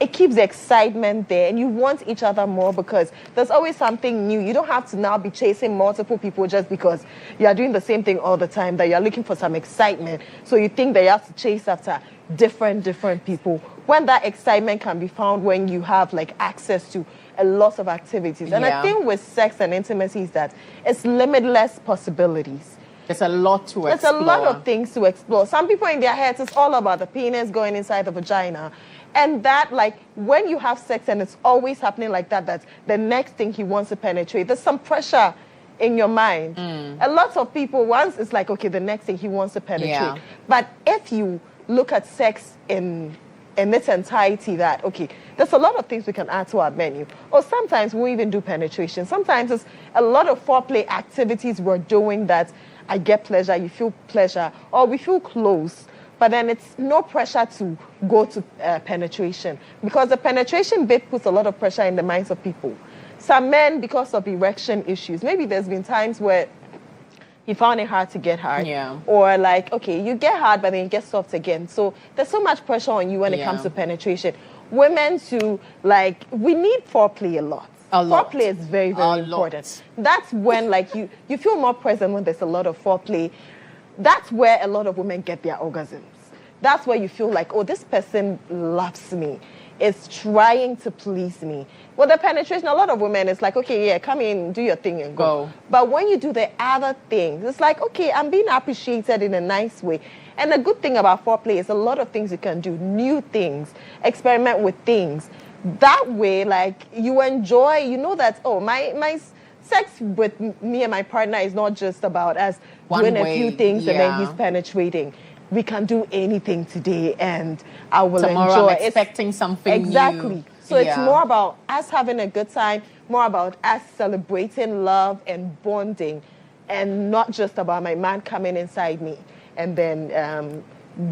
It keeps the excitement there and you want each other more because there's always something new. You don't have to now be chasing multiple people just because you are doing the same thing all the time, that you're looking for some excitement. So you think that you have to chase after different people. When that excitement can be found when you have like access to a lot of activities. And I think with sex and intimacy is that it's limitless possibilities.
There's a lot to explore.
There's a lot of things to explore. Some people in their heads, it's all about the penis going inside the vagina. And that, like, when you have sex and it's always happening like that, that's the next thing he wants to penetrate. There's some pressure in your mind. A lot of people, once it's like, okay, the next thing he wants to penetrate.
Yeah.
But if you look at sex in its entirety, that, okay, there's a lot of things we can add to our menu. Or sometimes we even do penetration. Sometimes it's a lot of foreplay activities we're doing that I get pleasure, you feel pleasure, or we feel close. But then it's no pressure to go to penetration because the penetration bit puts a lot of pressure in the minds of people. Some men, because of erection issues, maybe there's been times where he found it hard to get hard.
Yeah.
Or like, okay, you get hard, but then you get soft again. So there's so much pressure on you when it comes to penetration. Women too, like, we need foreplay a lot. Foreplay is very, very important. That's when, like, you feel more present when there's a lot of foreplay. That's where a lot of women get their orgasms. That's where you feel like, oh, this person loves me. It's trying to please me. Well, the penetration, a lot of women, it's like, okay, yeah, come in, do your thing and go. But when you do the other things, it's like, okay, I'm being appreciated in a nice way. And the good thing about foreplay is a lot of things you can do, new things, experiment with things. That way, like, you enjoy, you know that, oh, my sex with me and my partner is not just about us doing a few things and then he's penetrating. We can do anything today and I will
Tomorrow
enjoy.
I'm expecting something
exactly.
new.
So it's more about us having a good time, more about us celebrating love and bonding, and not just about my man coming inside me and then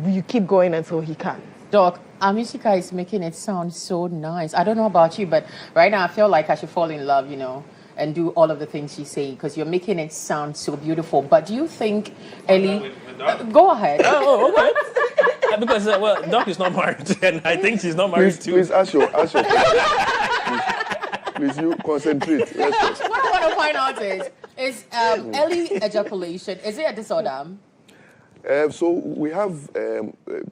you keep going until he comes.
Doc, Amishika is making it sound so nice. I don't know about you, but right now I feel like I should fall in love, you know, and do all of the things she's saying because you're making it sound so beautiful. But do you think, Ellie... go ahead.
Oh, okay. Because, well, Doc is not married, and I think she's not married too.
Please ask your please, you concentrate. Yes,
what I want to find out is early ejaculation, is it a disorder?
So we have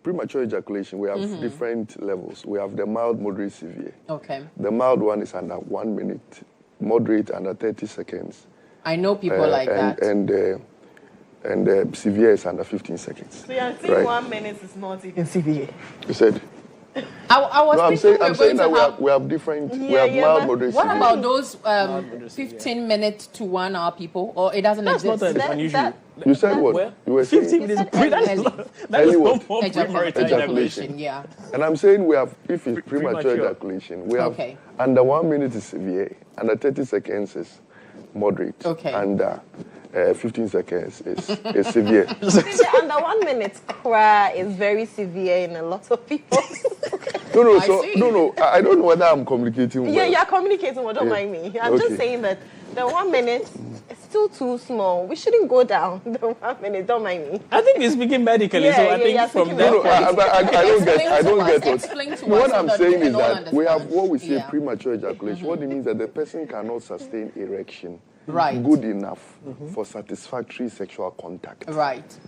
premature ejaculation. We have different levels. We have the mild, moderate, severe.
Okay.
The mild one is under 1 minute, moderate under 30 seconds.
I know people like that.
And severe is under 15 seconds.
So you're saying 1 minute is not even severe?
You said?
I was
I'm saying that we have different, we have mild, moderate,
What
severe.
about those 15-minute to 1 hour people? Or it doesn't
That's
exist?
not unusual.
You said what?
Well,
you were
15
saying
minutes.
Early what?
Ejaculation, yeah.
And I'm saying we have, if it's premature ejaculation, we have under 1 minute is severe, under 30 seconds is moderate, under 15 seconds is severe.
Under 1 minute cry is very severe in a lot of people.
No, I don't know whether I'm communicating well.
Yeah, you're communicating well, don't mind me. I'm just saying that the 1 minute is still too small. We shouldn't go down the 1 minute, don't mind me.
I think we're speaking medically, so I think from that.
I don't get it.
Explain to us.
What I'm saying is that
understand.
we have what we say premature ejaculation. What it means that the person cannot sustain erection good enough for satisfactory sexual contact.
Right.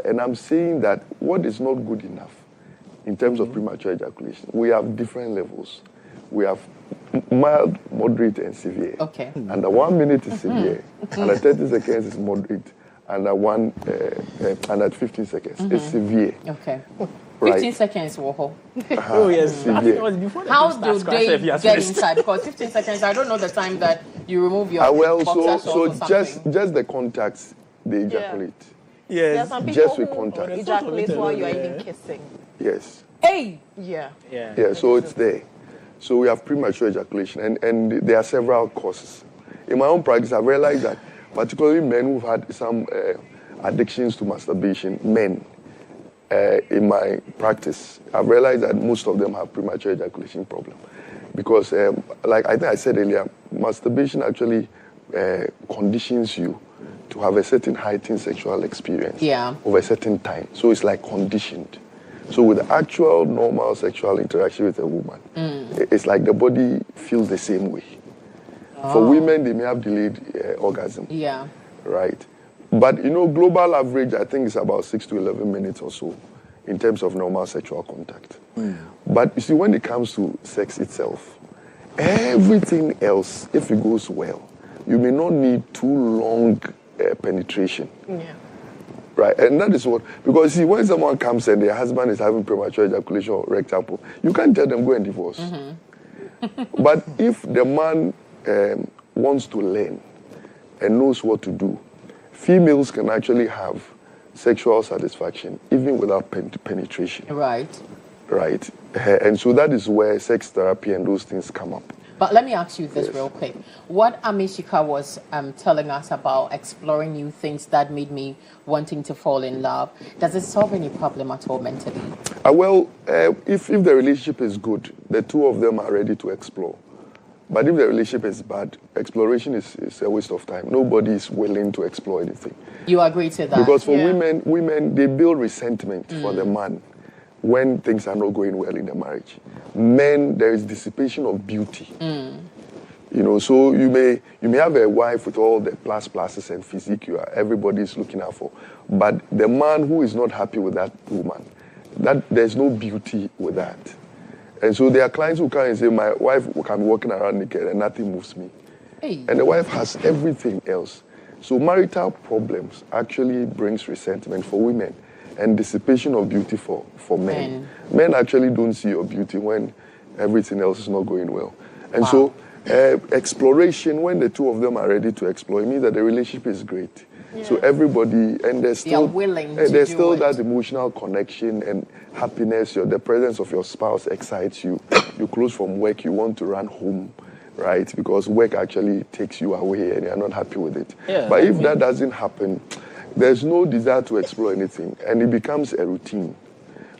And I'm saying that what is not good enough in terms of premature ejaculation, we have different levels. We have mild, moderate, and severe.
Okay.
Under 1 minute is severe. Under 30 seconds is moderate. Under 15 seconds is severe.
Okay. 15
Right.
seconds, Woho.
Oh, yes.
Severe.
How do they get inside? Because 15 seconds, I don't know the time that you remove your
so just the contacts, they ejaculate.
Yes.
There are some people
Just with
who
contact.
ejaculate while you're even kissing.
Yes.
Hey!
Yeah.
Yeah, so it's there. So we have premature ejaculation, and there are several causes. In my own practice, I've realized that particularly men who've had some addictions to masturbation, men, in my practice, I've realized that most of them have premature ejaculation problem. Because, like I think I said earlier, masturbation actually conditions you to have a certain heightened sexual experience over a certain time. So it's like conditioned. So with actual normal sexual interaction with a woman, it's like the body feels the same way. For women, they may have delayed orgasm.
Yeah.
Right. But, global average, I think, is about 6 to 11 minutes or so in terms of normal sexual contact. But, you see, when it comes to sex itself, everything else, if it goes well, you may not need too long penetration.
Yeah.
Right, and that is what, because see, when someone comes and their husband is having premature ejaculation or rectal pull, you can't tell them go and divorce. But if the man wants to learn and knows what to do, females can actually have sexual satisfaction even without penetration.
Right.
Right, and so that is where sex therapy and those things come up.
But let me ask you this real quick. What Amishika was telling us about exploring new things that made me wanting to fall in love, does it solve any problem at all mentally?
Well, if the relationship is good, the two of them are ready to explore. But if the relationship is bad, exploration is a waste of time. Nobody is willing to explore anything.
You agree to that?
Because for women, they build resentment for the man when things are not going well in the marriage. Men, there is dissipation of beauty. So you may have a wife with all the pluses and physique everybody is looking out for. But the man who is not happy with that woman, there's no beauty with that. And so there are clients who come and say, my wife can be walking around naked and nothing moves me.
Hey.
And the wife has everything else. So marital problems actually brings resentment for women and dissipation of beauty for men. Men actually don't see your beauty when everything else is not going well. And so exploration, when the two of them are ready to explore, it means that the relationship is great. So everybody, and there's still, there's still that emotional connection and happiness. The presence of your spouse excites you. You close from work, you want to run home, right? Because work actually takes you away and you're not happy with it. But if that doesn't happen, there's no desire to explore anything, and it becomes a routine,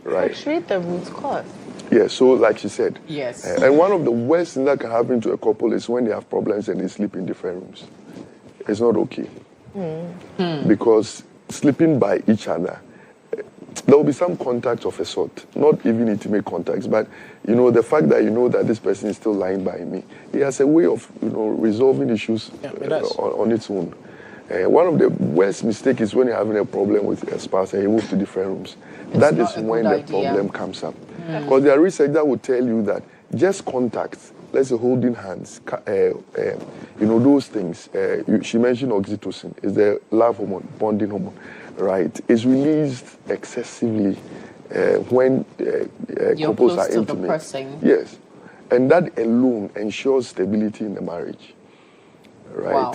right?
Treat the root cause.
Yeah, so like she said.
Yes.
And one of the worst things that can happen to a couple is when they have problems and they sleep in different rooms. It's not okay. Because sleeping by each other, there will be some contact of a sort, not even intimate contacts, but the fact that that this person is still lying by me, it has a way of resolving issues on its own. One of the worst mistakes is when you're having a problem with a spouse and you move to different rooms. That is when the problem comes up. Because there are research that will tell you that just contact, let's say holding hands, those things. She mentioned oxytocin, is the love hormone, bonding hormone, right? Is released excessively when couples are
close to
intimate.
the person.
Yes. And that alone ensures stability in the marriage. Right?
Wow.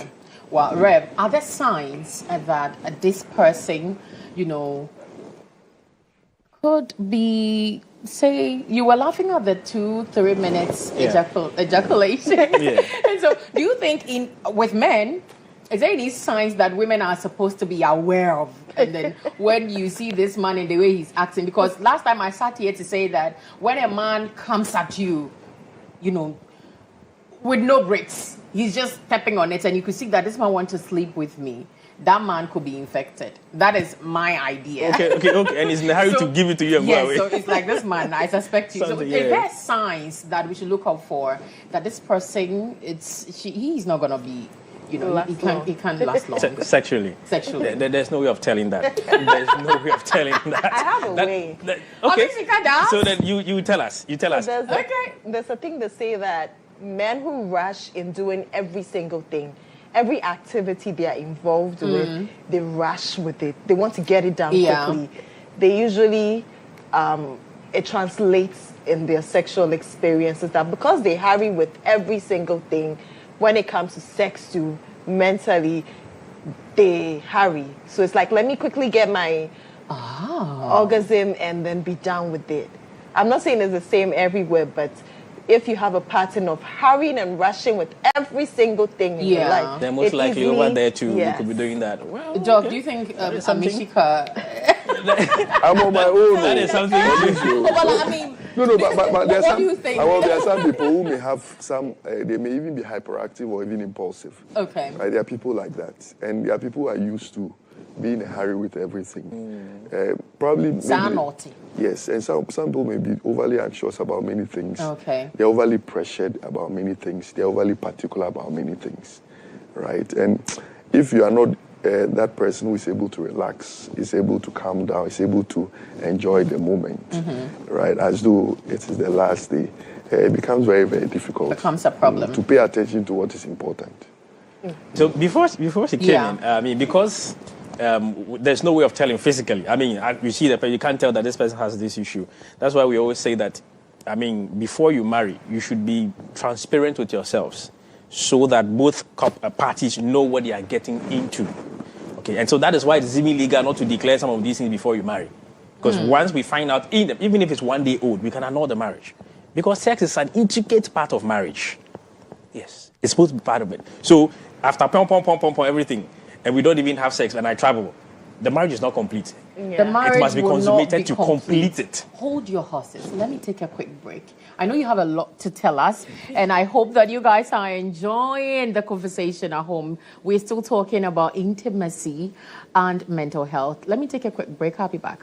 Well, Rev, are there signs that this person, could be, say, you were laughing at the 2-3 minutes ejaculation.
Yeah.
And so, do you think with men, is there any signs that women are supposed to be aware of? And then when you see this man in the way he's acting, because last time I sat here to say that when a man comes at you, with no brakes, he's just stepping on it, and you could see that this man wants to sleep with me. That man could be infected. That is my idea.
Okay.
And he's in a hurry to give it to you and go away.
So it's like, this man, I suspect you. So is there signs that we should look out for that this person, he's not going to be, he can't last long?
Sexually. There's no way of telling that. There's no way of telling that.
I have a way.
Okay. So then you tell us.
There's a thing to say that men who rush in doing every single thing, every activity they are involved with, they rush with it. They want to get it done quickly. They usually, it translates in their sexual experiences that because they hurry with every single thing, when it comes to sex too, mentally, they hurry. So it's like, let me quickly get my orgasm and then be done with it. I'm not saying it's the same everywhere, but if you have a pattern of hurrying and rushing with every single thing in your life,
then most likely over there too, you could be doing that. Well,
Doc, do you think Amishika?
I'm on my own.
That is something.
Well, I mean,
but there's
what do you think?
Well, there are some people who may have some. They may even be hyperactive or even impulsive.
Okay.
Right? There are people like that, and there are people who are used to being in a hurry with everything. Probably.
Sound naughty.
Yes, and some people may be overly anxious about many things.
Okay.
They're overly pressured about many things. They're overly particular about many things, right? And if you are not that person who is able to relax, is able to calm down, is able to enjoy the moment, right? As though it is the last day, it becomes very, very difficult.
It becomes a problem.
To pay attention to what is important.
So before she came in, I mean, because there's no way of telling physically. I mean, you see that you can't tell that this person has this issue. That's why we always say that, I mean, before you marry, you should be transparent with yourselves so that both parties know what they are getting into. Okay, and so that is why it's even legal not to declare some of these things before you marry. Because once we find out, even if it's 1 day old, we can annul the marriage. Because sex is an intricate part of marriage. Yes, it's supposed to be part of it. So after everything, and we don't even have sex, and I travel, the marriage is not complete.
The marriage
it must be consummated to complete it.
Hold your horses. Let me take a quick break. I know you have a lot to tell us, and I hope that you guys are enjoying the conversation at home. We're still talking about intimacy and mental health. Let me take a quick break. I'll be back.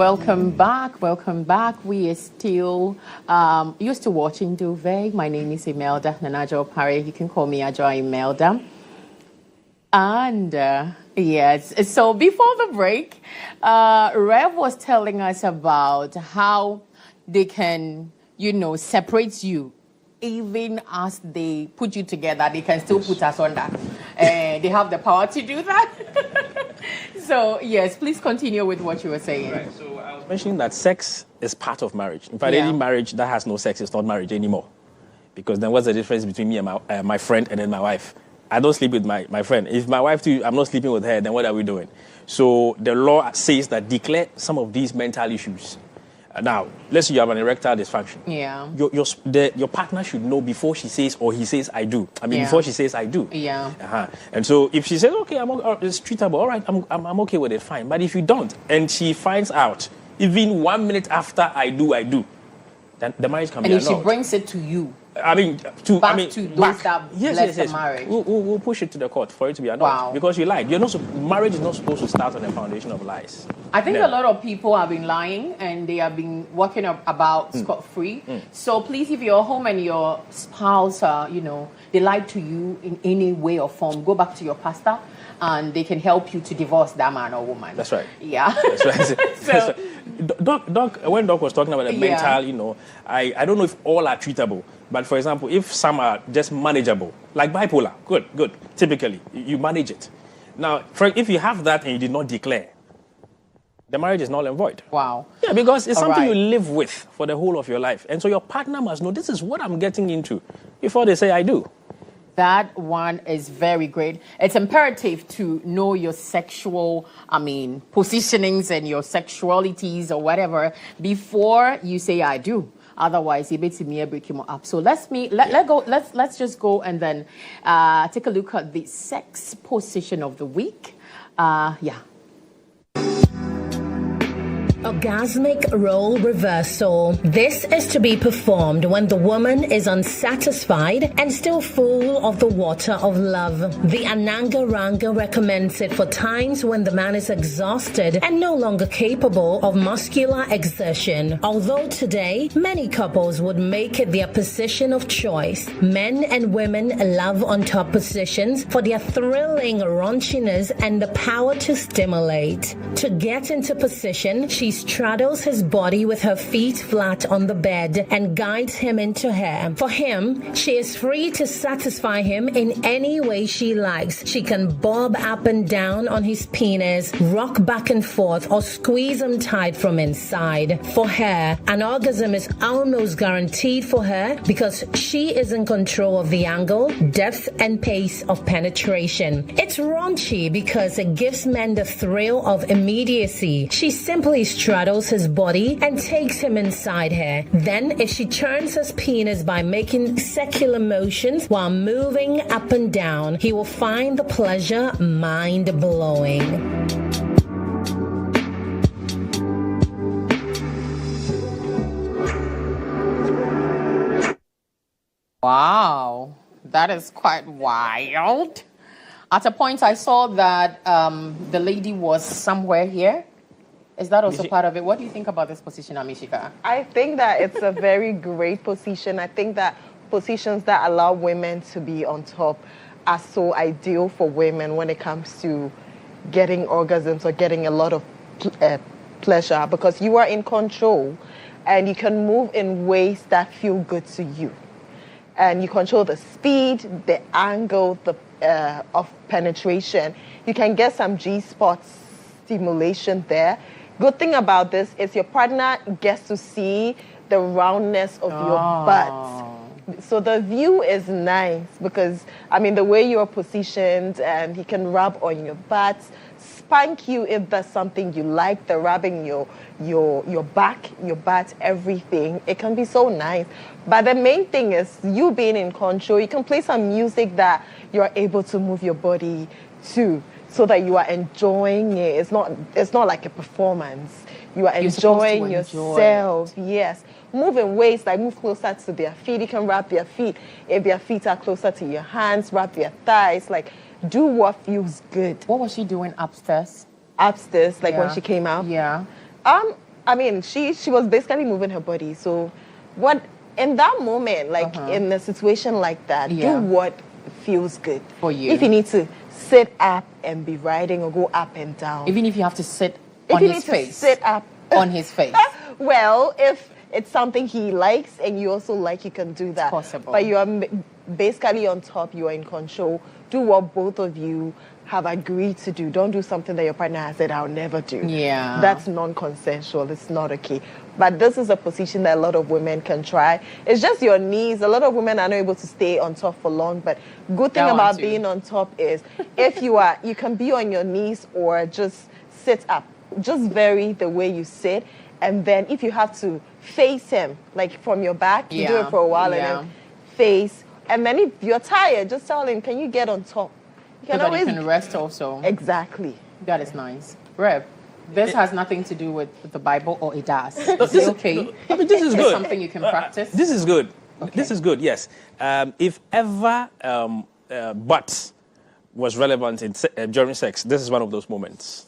Welcome back. We are still, you're still watching Duvet. My name is Imelda, Nanaja Opare. You can call me Adwoa Imelda. And yes, so before the break, Rev was telling us about how they can, separate you. Even as they put you together, they can still put us under. And they have the power to do that. So, yes, please continue with what you were saying.
Right. So I was mentioning that sex is part of marriage. In fact, any marriage that has no sex is not marriage anymore. Because then what's the difference between me and my friend and then my wife? I don't sleep with my friend. If my wife too, I'm not sleeping with her, then what are we doing? So the law says that declare some of these mental issues. Now, let's say you have an erectile dysfunction.
Yeah.
Your partner should know before she says or he says I do. I mean, before she says I do.
Yeah.
And so if she says, okay, it's treatable, all right, I'm okay with it, fine. But if you don't, and she finds out, even 1 minute after I do, then the marriage can be annulled.
And if she brings it to you,
those that
bless the marriage.
We'll push it to the court for it to be annulled because you lied. Marriage is not supposed to start on a foundation of lies.
I think a lot of people have been lying and they have been walking about scot-free. So please, if you're home and your spouse, they lied to you in any way or form, go back to your pastor and they can help you to divorce that man or woman.
That's right.
Yeah.
That's right. So, Doc, when Doc was talking about the mental, I don't know if all are treatable. But for example, if some are just manageable, like bipolar, good. Typically, you manage it. Now, if you have that and you did not declare, the marriage is null and void.
Wow.
Yeah, because it's something you live with for the whole of your life. And so your partner must know, this is what I'm getting into before they say I do.
That one is very great. It's imperative to know your sexual, positionings and your sexualities or whatever before you say I do. Otherwise, he basically break him up. So let's just go and then take a look at the sex position of the week.
Orgasmic role reversal. This is to be performed when the woman is unsatisfied and still full of the water of love. The Ananga Ranga recommends it for times when the man is exhausted and no longer capable of muscular exertion. Although today, many couples would make it their position of choice. Men and women love on-top positions for their thrilling raunchiness and the power to stimulate. To get into position, she straddles his body with her feet flat on the bed and guides him into her. For him, she is free to satisfy him in any way she likes. She can bob up and down on his penis, rock back and forth, or squeeze him tight from inside. For her, an orgasm is almost guaranteed for her because she is in control of the angle, depth, and pace of penetration. It's raunchy because it gives men the thrill of immediacy. She simply straddles his body and takes him inside her. Then, if she turns his penis by making secular motions while moving up and down, he will find the pleasure mind-blowing.
Wow, that is quite wild. At a point, I saw that the lady was somewhere here. Is that also part of it? What do you think about this position, Amishika?
I think that it's a very great position. I think that positions that allow women to be on top are so ideal for women when it comes to getting orgasms or getting a lot of pleasure, because you are in control and you can move in ways that feel good to you. And you control the speed, the angle, of penetration. You can get some G-spot stimulation there. Good thing about this is your partner gets to see the roundness of your butt. So the view is nice because, the way you're positioned, and he can rub on your butt, spank you if that's something you like, the rubbing your back, your butt, everything. It can be so nice. But the main thing is you being in control. You can play some music that you're able to move your body to, so that you are enjoying it. It's not like a performance. You are enjoying yourself. Yes. Move in ways like move closer to their feet. You can wrap their feet. If their feet are closer to your hands, wrap their thighs. Like, do what feels good.
What was she doing upstairs?
Upstairs, when she came out?
Yeah.
She was basically moving her body. So what in that moment, in a situation like that, do what feels good
for you.
If you need to sit up and be riding or go up and down.
Even if you have to sit on his face.
Sit up
on his face.
Well, if it's something he likes and you also like, you can do that.
It's possible.
But you are basically on top, you are in control. do what both of you have agreed to do. Don't do something that your partner has said, I'll never do.
Yeah.
That's non-consensual. It's not okay. But this is a position that a lot of women can try. It's just your knees. A lot of women are not able to stay on top for long, but good thing about being on top is if you can be on your knees or just sit up. Just vary the way you sit. And then if you have to face him, like from your back, you do it for a while and then face. And then if you're tired, just tell him, can you get on top?
You can always rest also.
Exactly.
That is nice. Rev, this has nothing to do with the Bible, or it does. Is it okay?
I mean, this is good.
Something you can practice?
This is good.
Okay.
This is good, yes. If ever but was relevant during sex, this is one of those moments.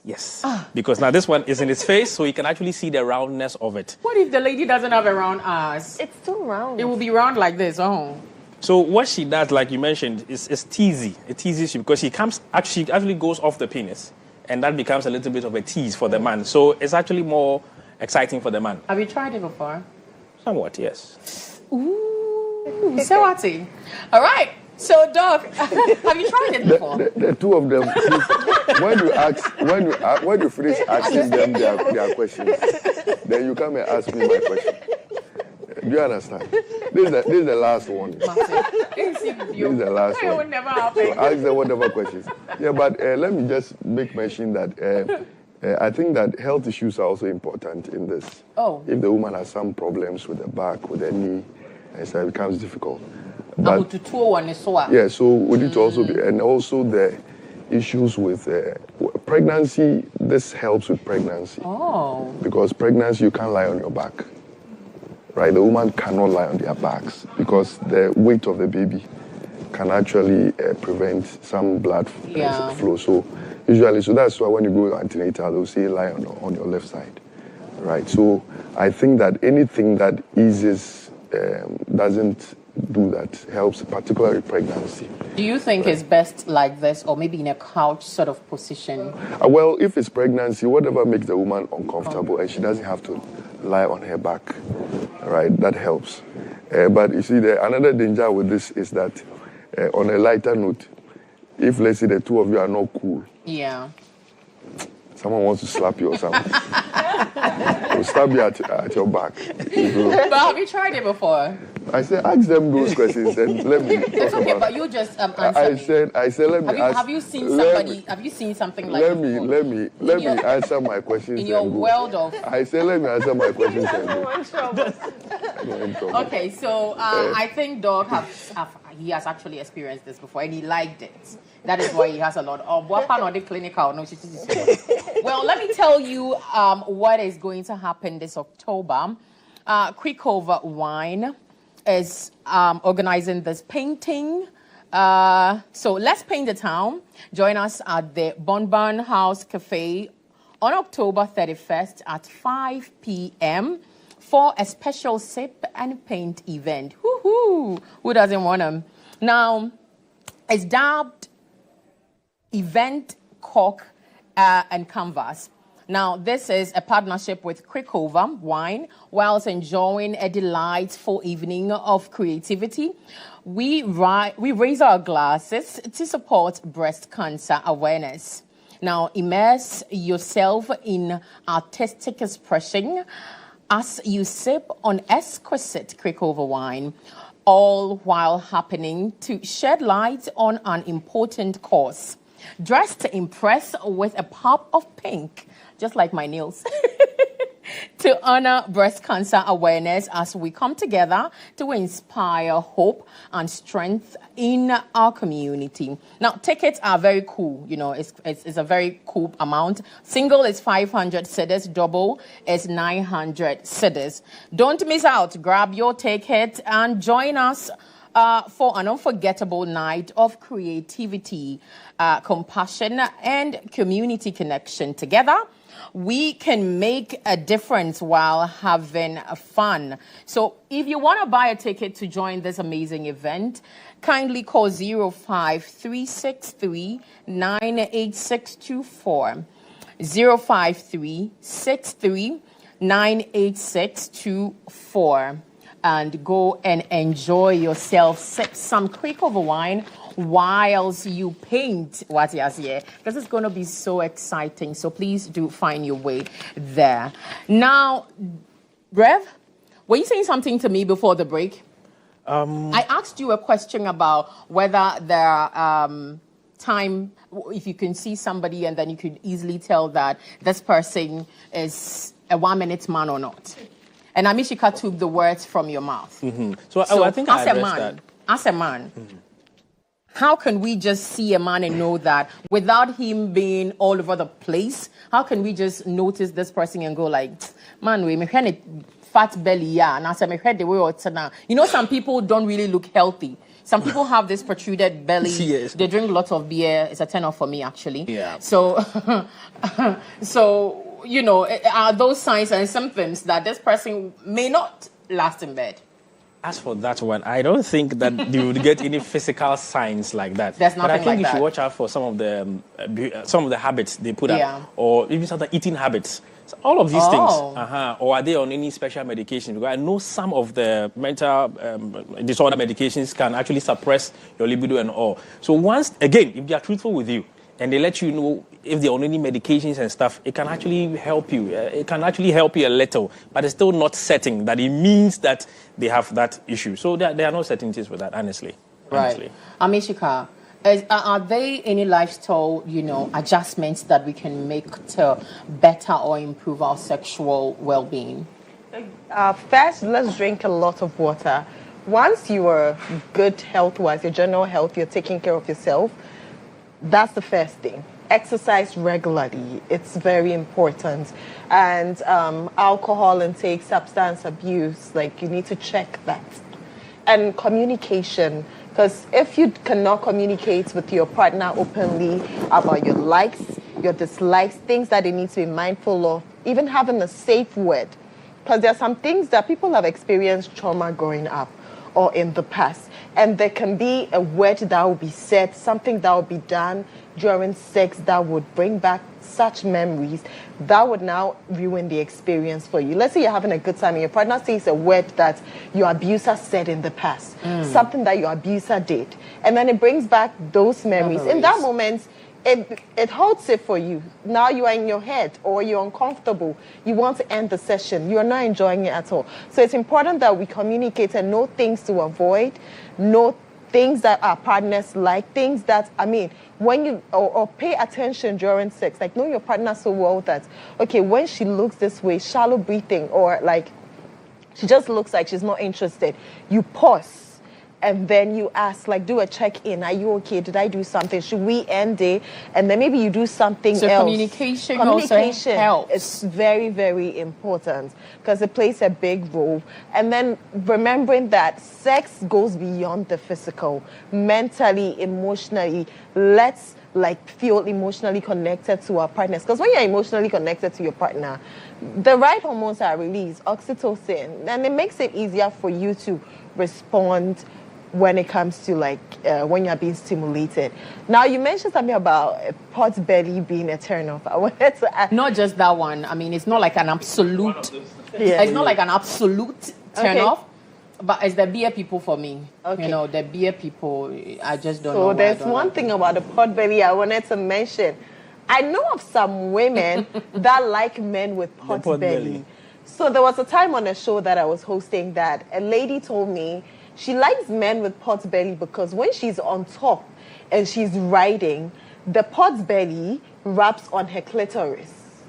Yes. Because now this one is in his face, so you can actually see the roundness of it.
What if the lady doesn't have a round ass?
It's too round.
It will be round like this,
So what she does, like you mentioned, is teasy. It teases you because she actually goes off the penis, and that becomes a little bit of a tease for the man. So it's actually more exciting for the man.
Have you tried it before?
Somewhat, yes.
Ooh, so whatty. All right. So, Doc, have you tried it before?
The two of them, when you finish asking them their questions, then you come and ask me my question. Do you understand? This is the last one. This is the last one.
It would never happen.
So ask them whatever questions. Yeah, but let me just make mention that I think that health issues are also important in this.
Oh.
If the woman has some problems with the back, with the knee, and so it becomes difficult. But, yeah, so we need to also be, and also the issues with pregnancy. This helps with pregnancy.
Oh.
Because pregnancy, you can't lie on your back. Right, the woman cannot lie on their backs because the weight of the baby can actually prevent some blood flow. So usually, so that's why when you go antenatal, they'll say lie on your left side. Right, so I think that anything that eases, doesn't do that, helps, particularly pregnancy.
Do you think it's best like this, or maybe in a couch sort of position?
Well, if it's pregnancy, whatever makes the woman uncomfortable and she doesn't have to lie on her back, right, that helps. But you see, another danger with this is that on a lighter note, if let's say the two of you are not cool, someone wants to slap you or something, they'll stab you at your back.
But have you tried it before?
I said, ask them those questions and let me talk
it's okay,
about.
But you just answer
I said, let me ask.
Have you seen somebody? Have you seen something like
let
that?
Let me answer my questions.
In your world of.
I said, let me answer my questions and go.
Okay, so I think Doc he has actually experienced this before and he liked it. That is why he has a lot of clinical. No, well, let me tell you what is going to happen this October. GHOne is organizing this painting. So let's paint the town. Join us at the Bonbon House Cafe on October 31st at 5 p.m. for a special sip and paint event. Woohoo! Who doesn't want them? Now, it's dubbed Event Cork and Canvas. Now, this is a partnership with GHOne, whilst enjoying a delightful evening of creativity. We raise our glasses to support breast cancer awareness. Now, immerse yourself in artistic expression as you sip on exquisite GHOne wine, all while happening to shed light on an important cause. Dressed to impress with a pop of pink, just like my nails, to honor breast cancer awareness as we come together to inspire hope and strength in our community. Now, tickets are very cool. You know, it's a very cool amount. Single is 500 cedis, double is 900 cedis. Don't miss out. Grab your ticket and join us for an unforgettable night of creativity, compassion, and community connection. Together, we can make a difference while having fun. So if you want to buy a ticket to join this amazing event, kindly call 05363 98624. 05363 98624. And go and enjoy yourself. Sip some GHOne wine whilst you paint what you here, because it's going to be so exciting. So please do find your way there. Now, Rev, were you saying something to me before the break? I asked you a question about whether there are time, if you can see somebody and then you could easily tell that this person is a 1-minute man or not. And Amishika took the words from your mouth.
Mm-hmm. So I think as
a man, how can we just see a man and know that without him being all over the place? How can we just notice this person and go like, man, we fat belly, yeah, and I said, you know, some people don't really look healthy. Some people have this protruded belly.
Yes.
They drink lots of beer. It's a turn-off for me, actually.
Yeah.
So, you know, are those signs and symptoms that this person may not last in bed?
As for that one, I don't think that you would get any physical signs like that.
There's nothing like that.
But I think you should watch out for some of the habits they put up, or even some of the eating habits. So all of these things, or are they on any special medication? Because I know some of the mental disorder medications can actually suppress your libido and all. So once, again, if they are truthful with you and they let you know if they're on any medications and stuff, it can actually help you. It can actually help you a little, but it's still not setting that it means that they have that issue. So there are no certainties with that, honestly.
Right. Amishika, are there any lifestyle, you know, adjustments that we can make to better or improve our sexual well-being?
First, let's drink a lot of water. Once you are good health-wise, your general health, you're taking care of yourself, that's the first thing. Exercise regularly. It's very important. And alcohol intake, substance abuse, like you need to check that. And communication. Because if you cannot communicate with your partner openly about your likes, your dislikes, things that they need to be mindful of, even having a safe word. Because there are some things that people have experienced trauma growing up or in the past. And there can be a word that will be said, something that will be done during sex that would bring back such memories that would now ruin the experience for you. Let's say you're having a good time and your partner says a word that your abuser said in the past, something that your abuser did, and then it brings back those memories. In that moment, it holds it for you. Now you are in your head or you're uncomfortable. You want to end the session. You're not enjoying it at all. So it's important that we communicate and know things to avoid, know things that our partners like, things that, when you, or pay attention during sex, like know your partner so well that, okay, when she looks this way, shallow breathing, or like, she just looks like she's not interested, you pause. And then you ask, like, do a check-in. Are you okay? Did I do something? Should we end it? And then maybe you do something else.
So communication also helps.
It's very, very important because it plays a big role. And then remembering that sex goes beyond the physical. Mentally, emotionally, let's feel emotionally connected to our partners. Because when you're emotionally connected to your partner, the right hormones are released, oxytocin, and it makes it easier for you to respond when it comes to when you're being stimulated. Now, you mentioned something about pot belly being a turn-off. I wanted to ask.
Not just that one. It's not like an absolute. It's not like an absolute turn-off. But it's the beer people for me. Okay. The beer people, I just don't know.
So there's one thing about the pot belly I wanted to mention. I know of some women that like men with pot belly. So there was a time on a show that I was hosting that a lady told me she likes men with pot belly because when she's on top and she's riding, the pot belly wraps on her clitoris.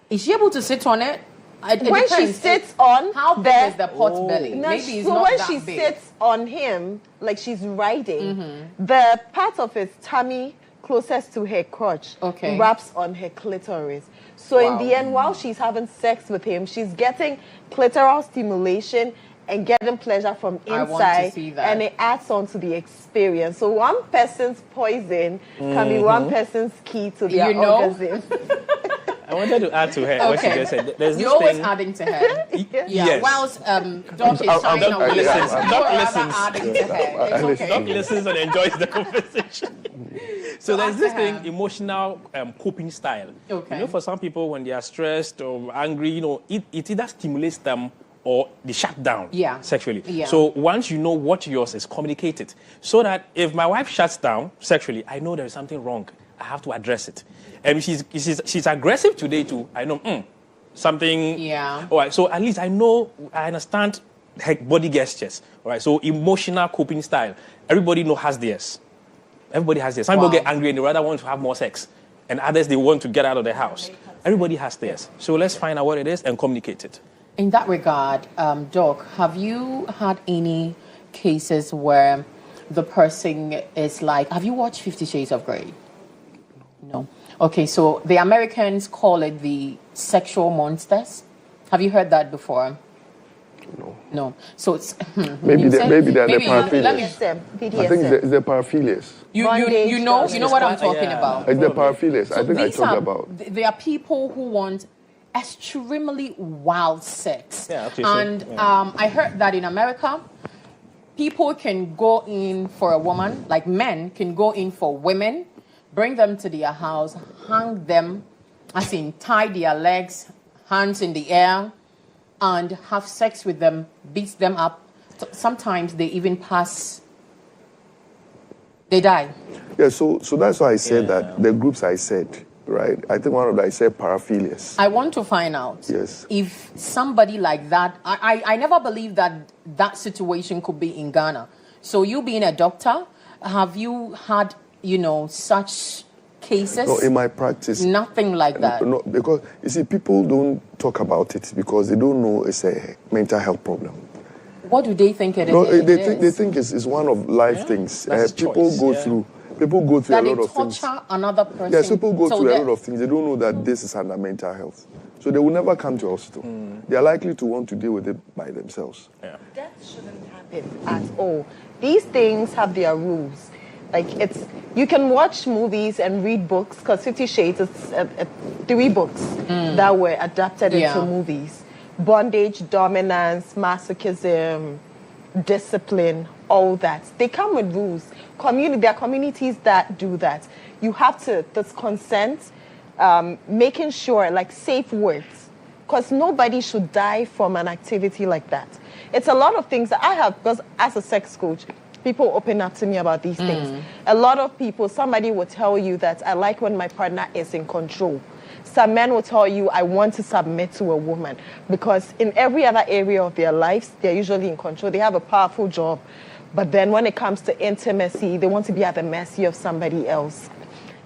Is she able to sit on it?
When she sits on,
how big is the pot belly?
No,
maybe it's
so
not
when
that
she
big.
sits on him, like she's riding, the part of his tummy closest to her crotch wraps on her clitoris. So in the end, while she's having sex with him, she's getting clitoral stimulation and getting pleasure from inside.
I want to see that.
And it adds on to the experience. So one person's poison can be one person's key to their orgasm.
I wanted to add to her what she just said. There's
You're always adding to her.
Yes.
Whilst Doc is shining away.
Doc listens and enjoys the conversation. So there's this thing, emotional coping style.
Okay.
For some people, when they are stressed or angry, it either stimulates them or they shut down sexually.
Yeah.
So once you know what yours is, communicate it. So that if my wife shuts down sexually, I know there is something wrong. I have to address it. And if she's aggressive today too, I know something.
Yeah.
All right. So at least I know, I understand her body gestures. All right. So emotional coping style. Everybody has theirs. Everybody has theirs. Some people get angry and they rather want to have more sex. And others, they want to get out of the house. Everybody has theirs. So let's find out what it is and communicate it.
In that regard, Doc, have you had any cases where the person is like, have you watched 50 Shades of Grey? No. Okay, so the Americans call it the sexual monsters. Have you heard that before? No. So it's
maybe they're the paraphilias.
I
think it's the paraphilias.
You know what I'm talking about.
It's the paraphilias.
So
I think I talked about.
There are people who want extremely wild sex.
Yeah, okay,
and I heard that in America, people can go in for a woman, like men can go in for women, bring them to their house, hang them, as in tie their legs, hands in the air, and have sex with them, beat them up. Sometimes they even pass, they die.
Yeah, so that's why I said that the groups I said, right? I think one of them I said paraphilias.
I want to find out if somebody like that, I never believed that situation could be in Ghana. So you being a doctor, have you had, such cases?
No, in my practice.
Nothing like that.
No, because, you see, people don't talk about it because they don't know it's a mental health problem.
What do they think it is?
No, they think it's one of life things. People go through a lot of things.
Torture another person.
Yes, people go through a lot of things. They don't know that this is under mental health. So they will never come to hospital. They are likely to want to deal with it by themselves.
Yeah. That shouldn't happen at all. These things have their rules. Like, you can watch movies and read books, because 50 Shades is 3 books that were adapted into movies. Bondage, dominance, masochism, discipline, all that. They come with rules. There are communities that do that. You have to, there's consent, making sure, like, safe words. Because nobody should die from an activity like that. It's a lot of things that I have, because as a sex coach, people open up to me about these things. A lot of people, somebody will tell you that I like when my partner is in control. Some men will tell you, I want to submit to a woman. Because in every other area of their lives, they're usually in control. They have a powerful job. But then when it comes to intimacy, they want to be at the mercy of somebody else.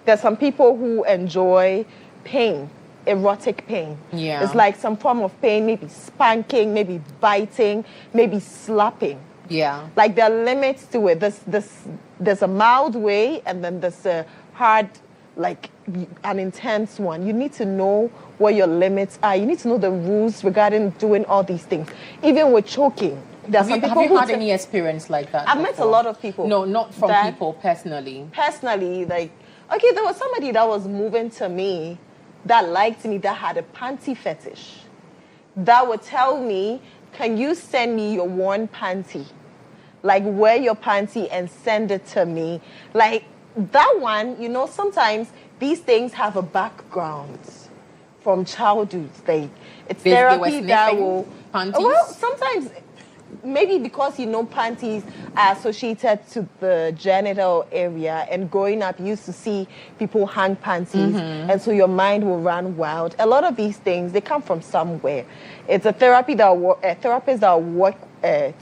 There's some people who enjoy pain, erotic pain. Yeah. It's like some form of pain, maybe spanking, maybe biting, maybe slapping.
Yeah.
Like, there are limits to it. There's a mild way, and then there's a hard, like, an intense one. You need to know what your limits are. You need to know the rules regarding doing all these things. Even with choking.
Have you had any experience like that?
I've met a lot of people.
No, not from people personally.
Personally, like, okay, there was somebody that was moving to me that liked me, that had a panty fetish. That would tell me, can you send me your worn panty? Like, wear your panty and send it to me. Like, that one, sometimes these things have a background from childhood. Like, it's therapy that will...
Panties?
Well, sometimes... Maybe because, panties are associated to the genital area, and growing up, you used to see people hang panties, and so your mind will run wild. A lot of these things, they come from somewhere. It's a therapy a therapist that will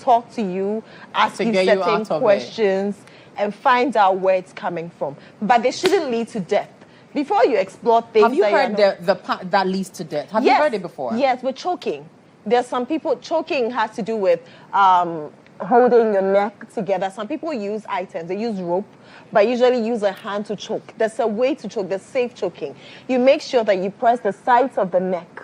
talk to you, ask you certain questions, and find out where it's coming from. But they shouldn't lead to death. Before you explore things...
Have you heard the part that leads to death? Have you heard it before?
Yes, with choking. There's some people, choking has to do with holding your neck together. Some people use items, they use rope, but usually use a hand to choke. There's a way to choke, there's safe choking. You make sure that you press the sides of the neck.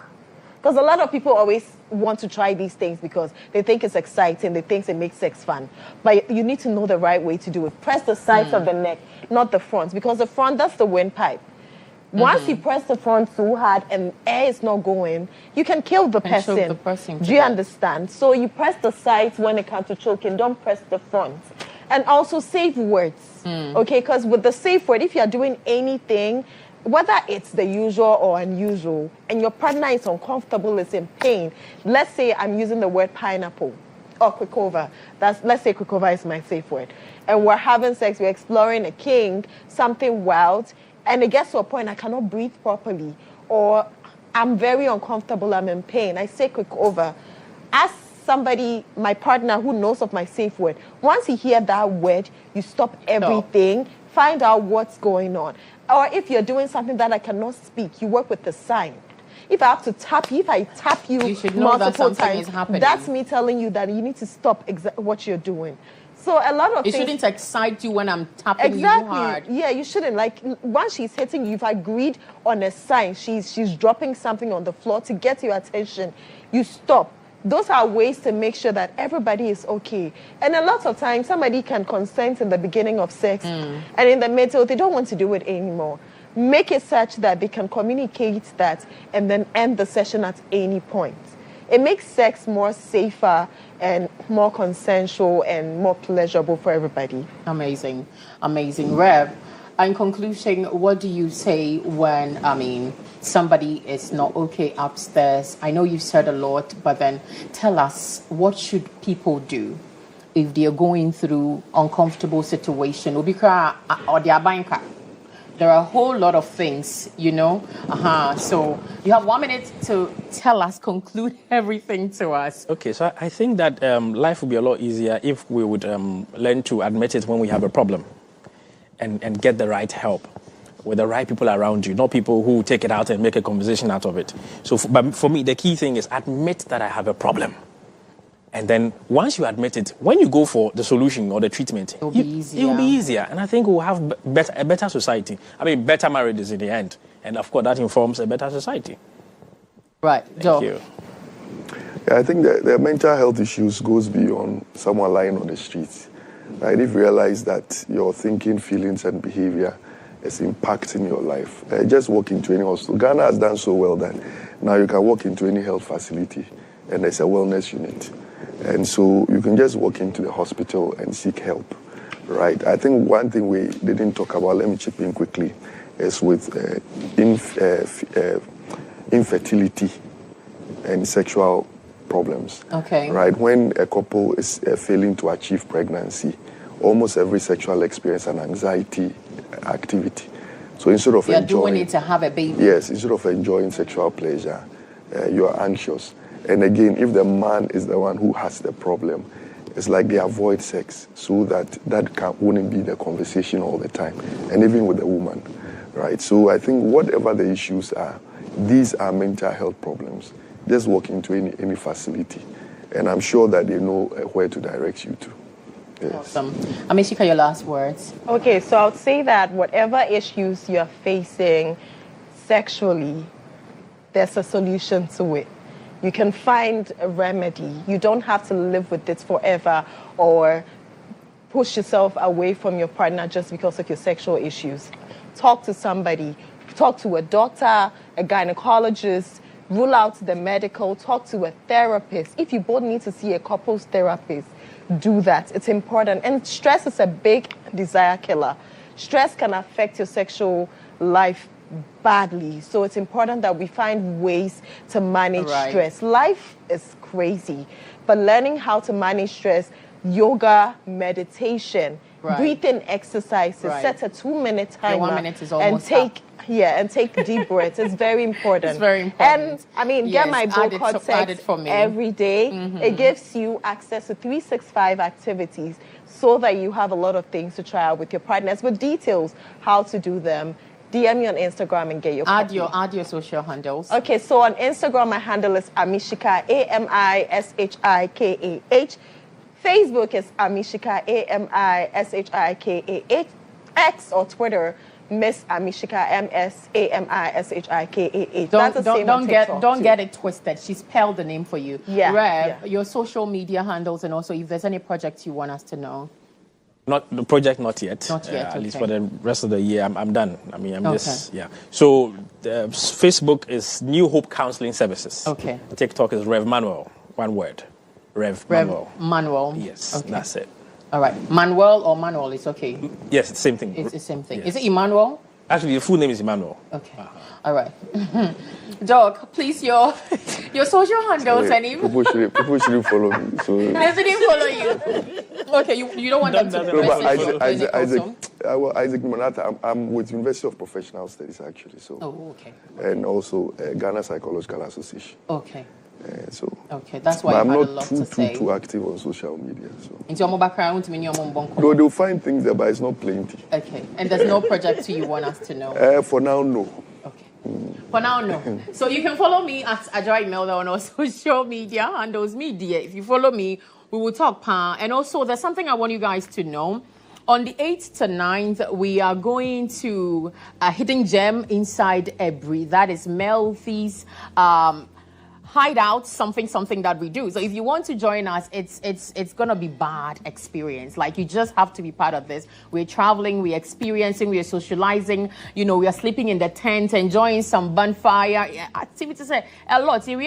Because a lot of people always want to try these things because they think it's exciting, they think it makes sex fun. But you need to know the right way to do it. Press the sides of the neck, not the front, because the front, that's the windpipe. Once you press the front too hard and air is not going, you can kill the person. Do you understand? So you press the sides when it comes to choking. Don't press the front. And also safe words. Okay, because with the safe word, if you're doing anything whether it's the usual or unusual, and your partner is uncomfortable, is in pain. Let's say I'm using the word pineapple or quickover. Let's say quickover is my safe word. And we're having sex, we're exploring a kink, something wild, and it gets to a point I cannot breathe properly, or I'm very uncomfortable, I'm in pain. I say quickover. Ask somebody, my partner who knows of my safe word. Once you hear that word, you stop everything, find out what's going on. Or if you're doing something that I cannot speak, you work with the sign. If I have to tap you, if I tap you
should know
multiple
that
times, that's me telling you that you need to stop what you're doing. So a lot of
it
things
shouldn't excite you when I'm tapping you hard.
Yeah, you shouldn't. Like, once she's hitting you, you've agreed on a sign, she's dropping something on the floor to get your attention, you stop. Those are ways to make sure that everybody is okay. And a lot of times, somebody can consent in the beginning of sex, and in the middle, they don't want to do it anymore. Make it such that they can communicate that and then end the session at any point. It makes sex more safer and more consensual and more pleasurable for everybody.
Amazing. Amazing. Rev, in conclusion, what do you say when, somebody is not okay upstairs? I know you've said a lot, but then tell us, what should people do if they are going through uncomfortable situation? Or they are buying car. There are a whole lot of things, So you have 1 minute to tell us, conclude everything to us.
Okay, so I think that life would be a lot easier if we would learn to admit it when we have a problem and get the right help with the right people around you, not people who take it out and make a conversation out of it. So but for me, the key thing is admit that I have a problem. And then once you admit it, when you go for the solution or the treatment, it will be easier. And I think we'll have a better society. Better marriages in the end. And of course, that informs a better society.
Right.
Thank you.
Yeah, I think the mental health issues goes beyond someone lying on the streets. Right? If you realize that your thinking, feelings, and behavior is impacting your life, just walk into any hospital. Ghana has done so well that now you can walk into any health facility and there's a wellness unit. And so you can just walk into the hospital and seek help, right? I think one thing we didn't talk about, let me chip in quickly, is with infertility and sexual problems.
Okay.
Right? When a couple is failing to achieve pregnancy, almost every sexual experience and anxiety activity. So instead of
doing it to have a baby.
Yes, instead of enjoying sexual pleasure, you are anxious. And again, if the man is the one who has the problem, it's like they avoid sex so that wouldn't be the conversation all the time. And even with the woman, right? So I think whatever the issues are, these are mental health problems. Just walk into any facility. And I'm sure that they know where to direct you to. Yes.
Awesome. Amishika, your last words.
Okay, so I would say that whatever issues you're facing sexually, there's a solution to it. You can find a remedy. You don't have to live with it forever or push yourself away from your partner just because of your sexual issues. Talk to somebody. Talk to a doctor, a gynecologist. Rule out the medical. Talk to a therapist. If you both need to see a couples therapist, do that. It's important. And stress is a big desire killer. Stress can affect your sexual life badly. So it's important that we find ways to manage stress. Life is crazy, but learning how to manage stress, yoga, meditation, breathing exercises, set a 2-minute timer.
1 minute is almost up.
And take deep breaths. It's very important.
It's very important.
And get my book Hot Sex every day. It gives you access to 365 activities so that you have a lot of things to try out with your partners with details how to do them. DM me on Instagram and get your copy.
Add your social handles.
Okay, so on Instagram, my handle is Amishika, AMISHIKAH. Facebook is Amishika, AMISHIKAH. X or Twitter, Miss Amishika, MSAMISHIKAH. That's the same on TikTok,
don't get it twisted. She spelled the name for you.
Yeah.
Rev, your social media handles, and also if there's any projects you want us to know.
Not the project, not yet.
Not yet.
At least for the rest of the year, I'm done. Just So Facebook is New Hope Counseling Services.
Okay.
TikTok is Rev Manuel, one word. Rev
Manuel.
Yes,
okay.
That's it.
All right. Manuel or Manuel is okay.
Yes, it's the same thing.
It's the same thing.
Yes.
Is it Emmanuel?
Actually, the full name is Emmanuel.
Okay. All right. Doc, please, your social handles and
people shouldn't follow me. So
they didn't follow you. Okay, you don't want them to
Isaac Manata, I'm with University of Professional Studies actually. So.
Oh, okay.
And also Ghana Psychological Association.
Okay.
Okay,
that's why
I'm
you had
not
a lot to say.
too active on social media. So.
Into your background,
no, they'll find things there, but it's not plenty.
Okay, and there's no project you want us to know?
For now, no.
Okay. For now, no. So you can follow me at Adwoa Imelda on all social media and those media. If you follow me, we will talk. And also, there's something I want you guys to know. On the 8th to 9th, we are going to a hidden gem inside Ebri. That is Melfi's hideout, something that we do. So if you want to join us, it's gonna be bad experience. Like, you just have to be part of this. We're traveling, we're experiencing, we're socializing. You know, we are sleeping in the tent, enjoying some bonfire activities. A lot. So if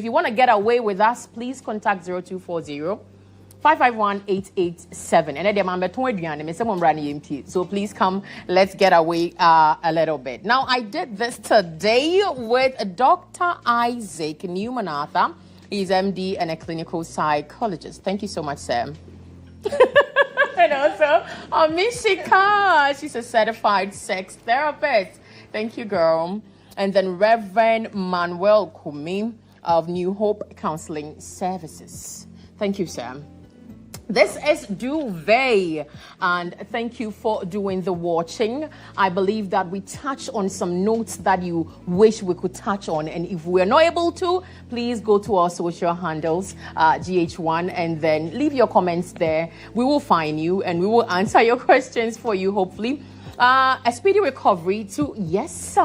you want to get away with us, please contact 0240 551-887. So please come, let's get away a little bit. Now, I did this today with Dr. Isaac Newman-Arthur. He's MD and a clinical psychologist. Thank you so much, Sam. And also, Mishika, she's a certified sex therapist. Thank you, girl. And then Reverend Manuel Kumi of New Hope Counseling Services. Thank you, Sam. This is Duvet, and thank you for doing the watching. I believe that we touch on some notes that you wish we could touch on, and if we're not able to, please go to our social handles, GHOne, and then leave your comments there. We will find you, and we will answer your questions for you, hopefully. A speedy recovery to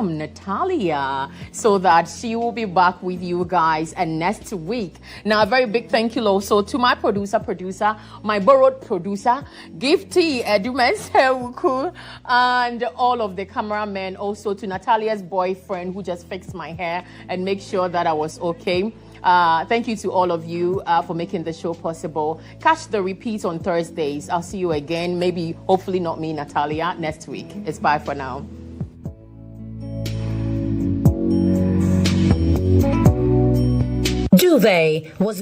Natalia, so that she will be back with you guys and next week. Now, a very big thank you also to my producer, my borrowed producer, Gifty Edumensewuku, and all of the cameramen. Also to Natalia's boyfriend who just fixed my hair and make sure that I was okay. Thank you to all of you for making the show possible. Catch the repeat on Thursdays. I'll see you again. Maybe, hopefully not me, Natalia, next week. It's bye for now.
Duvet was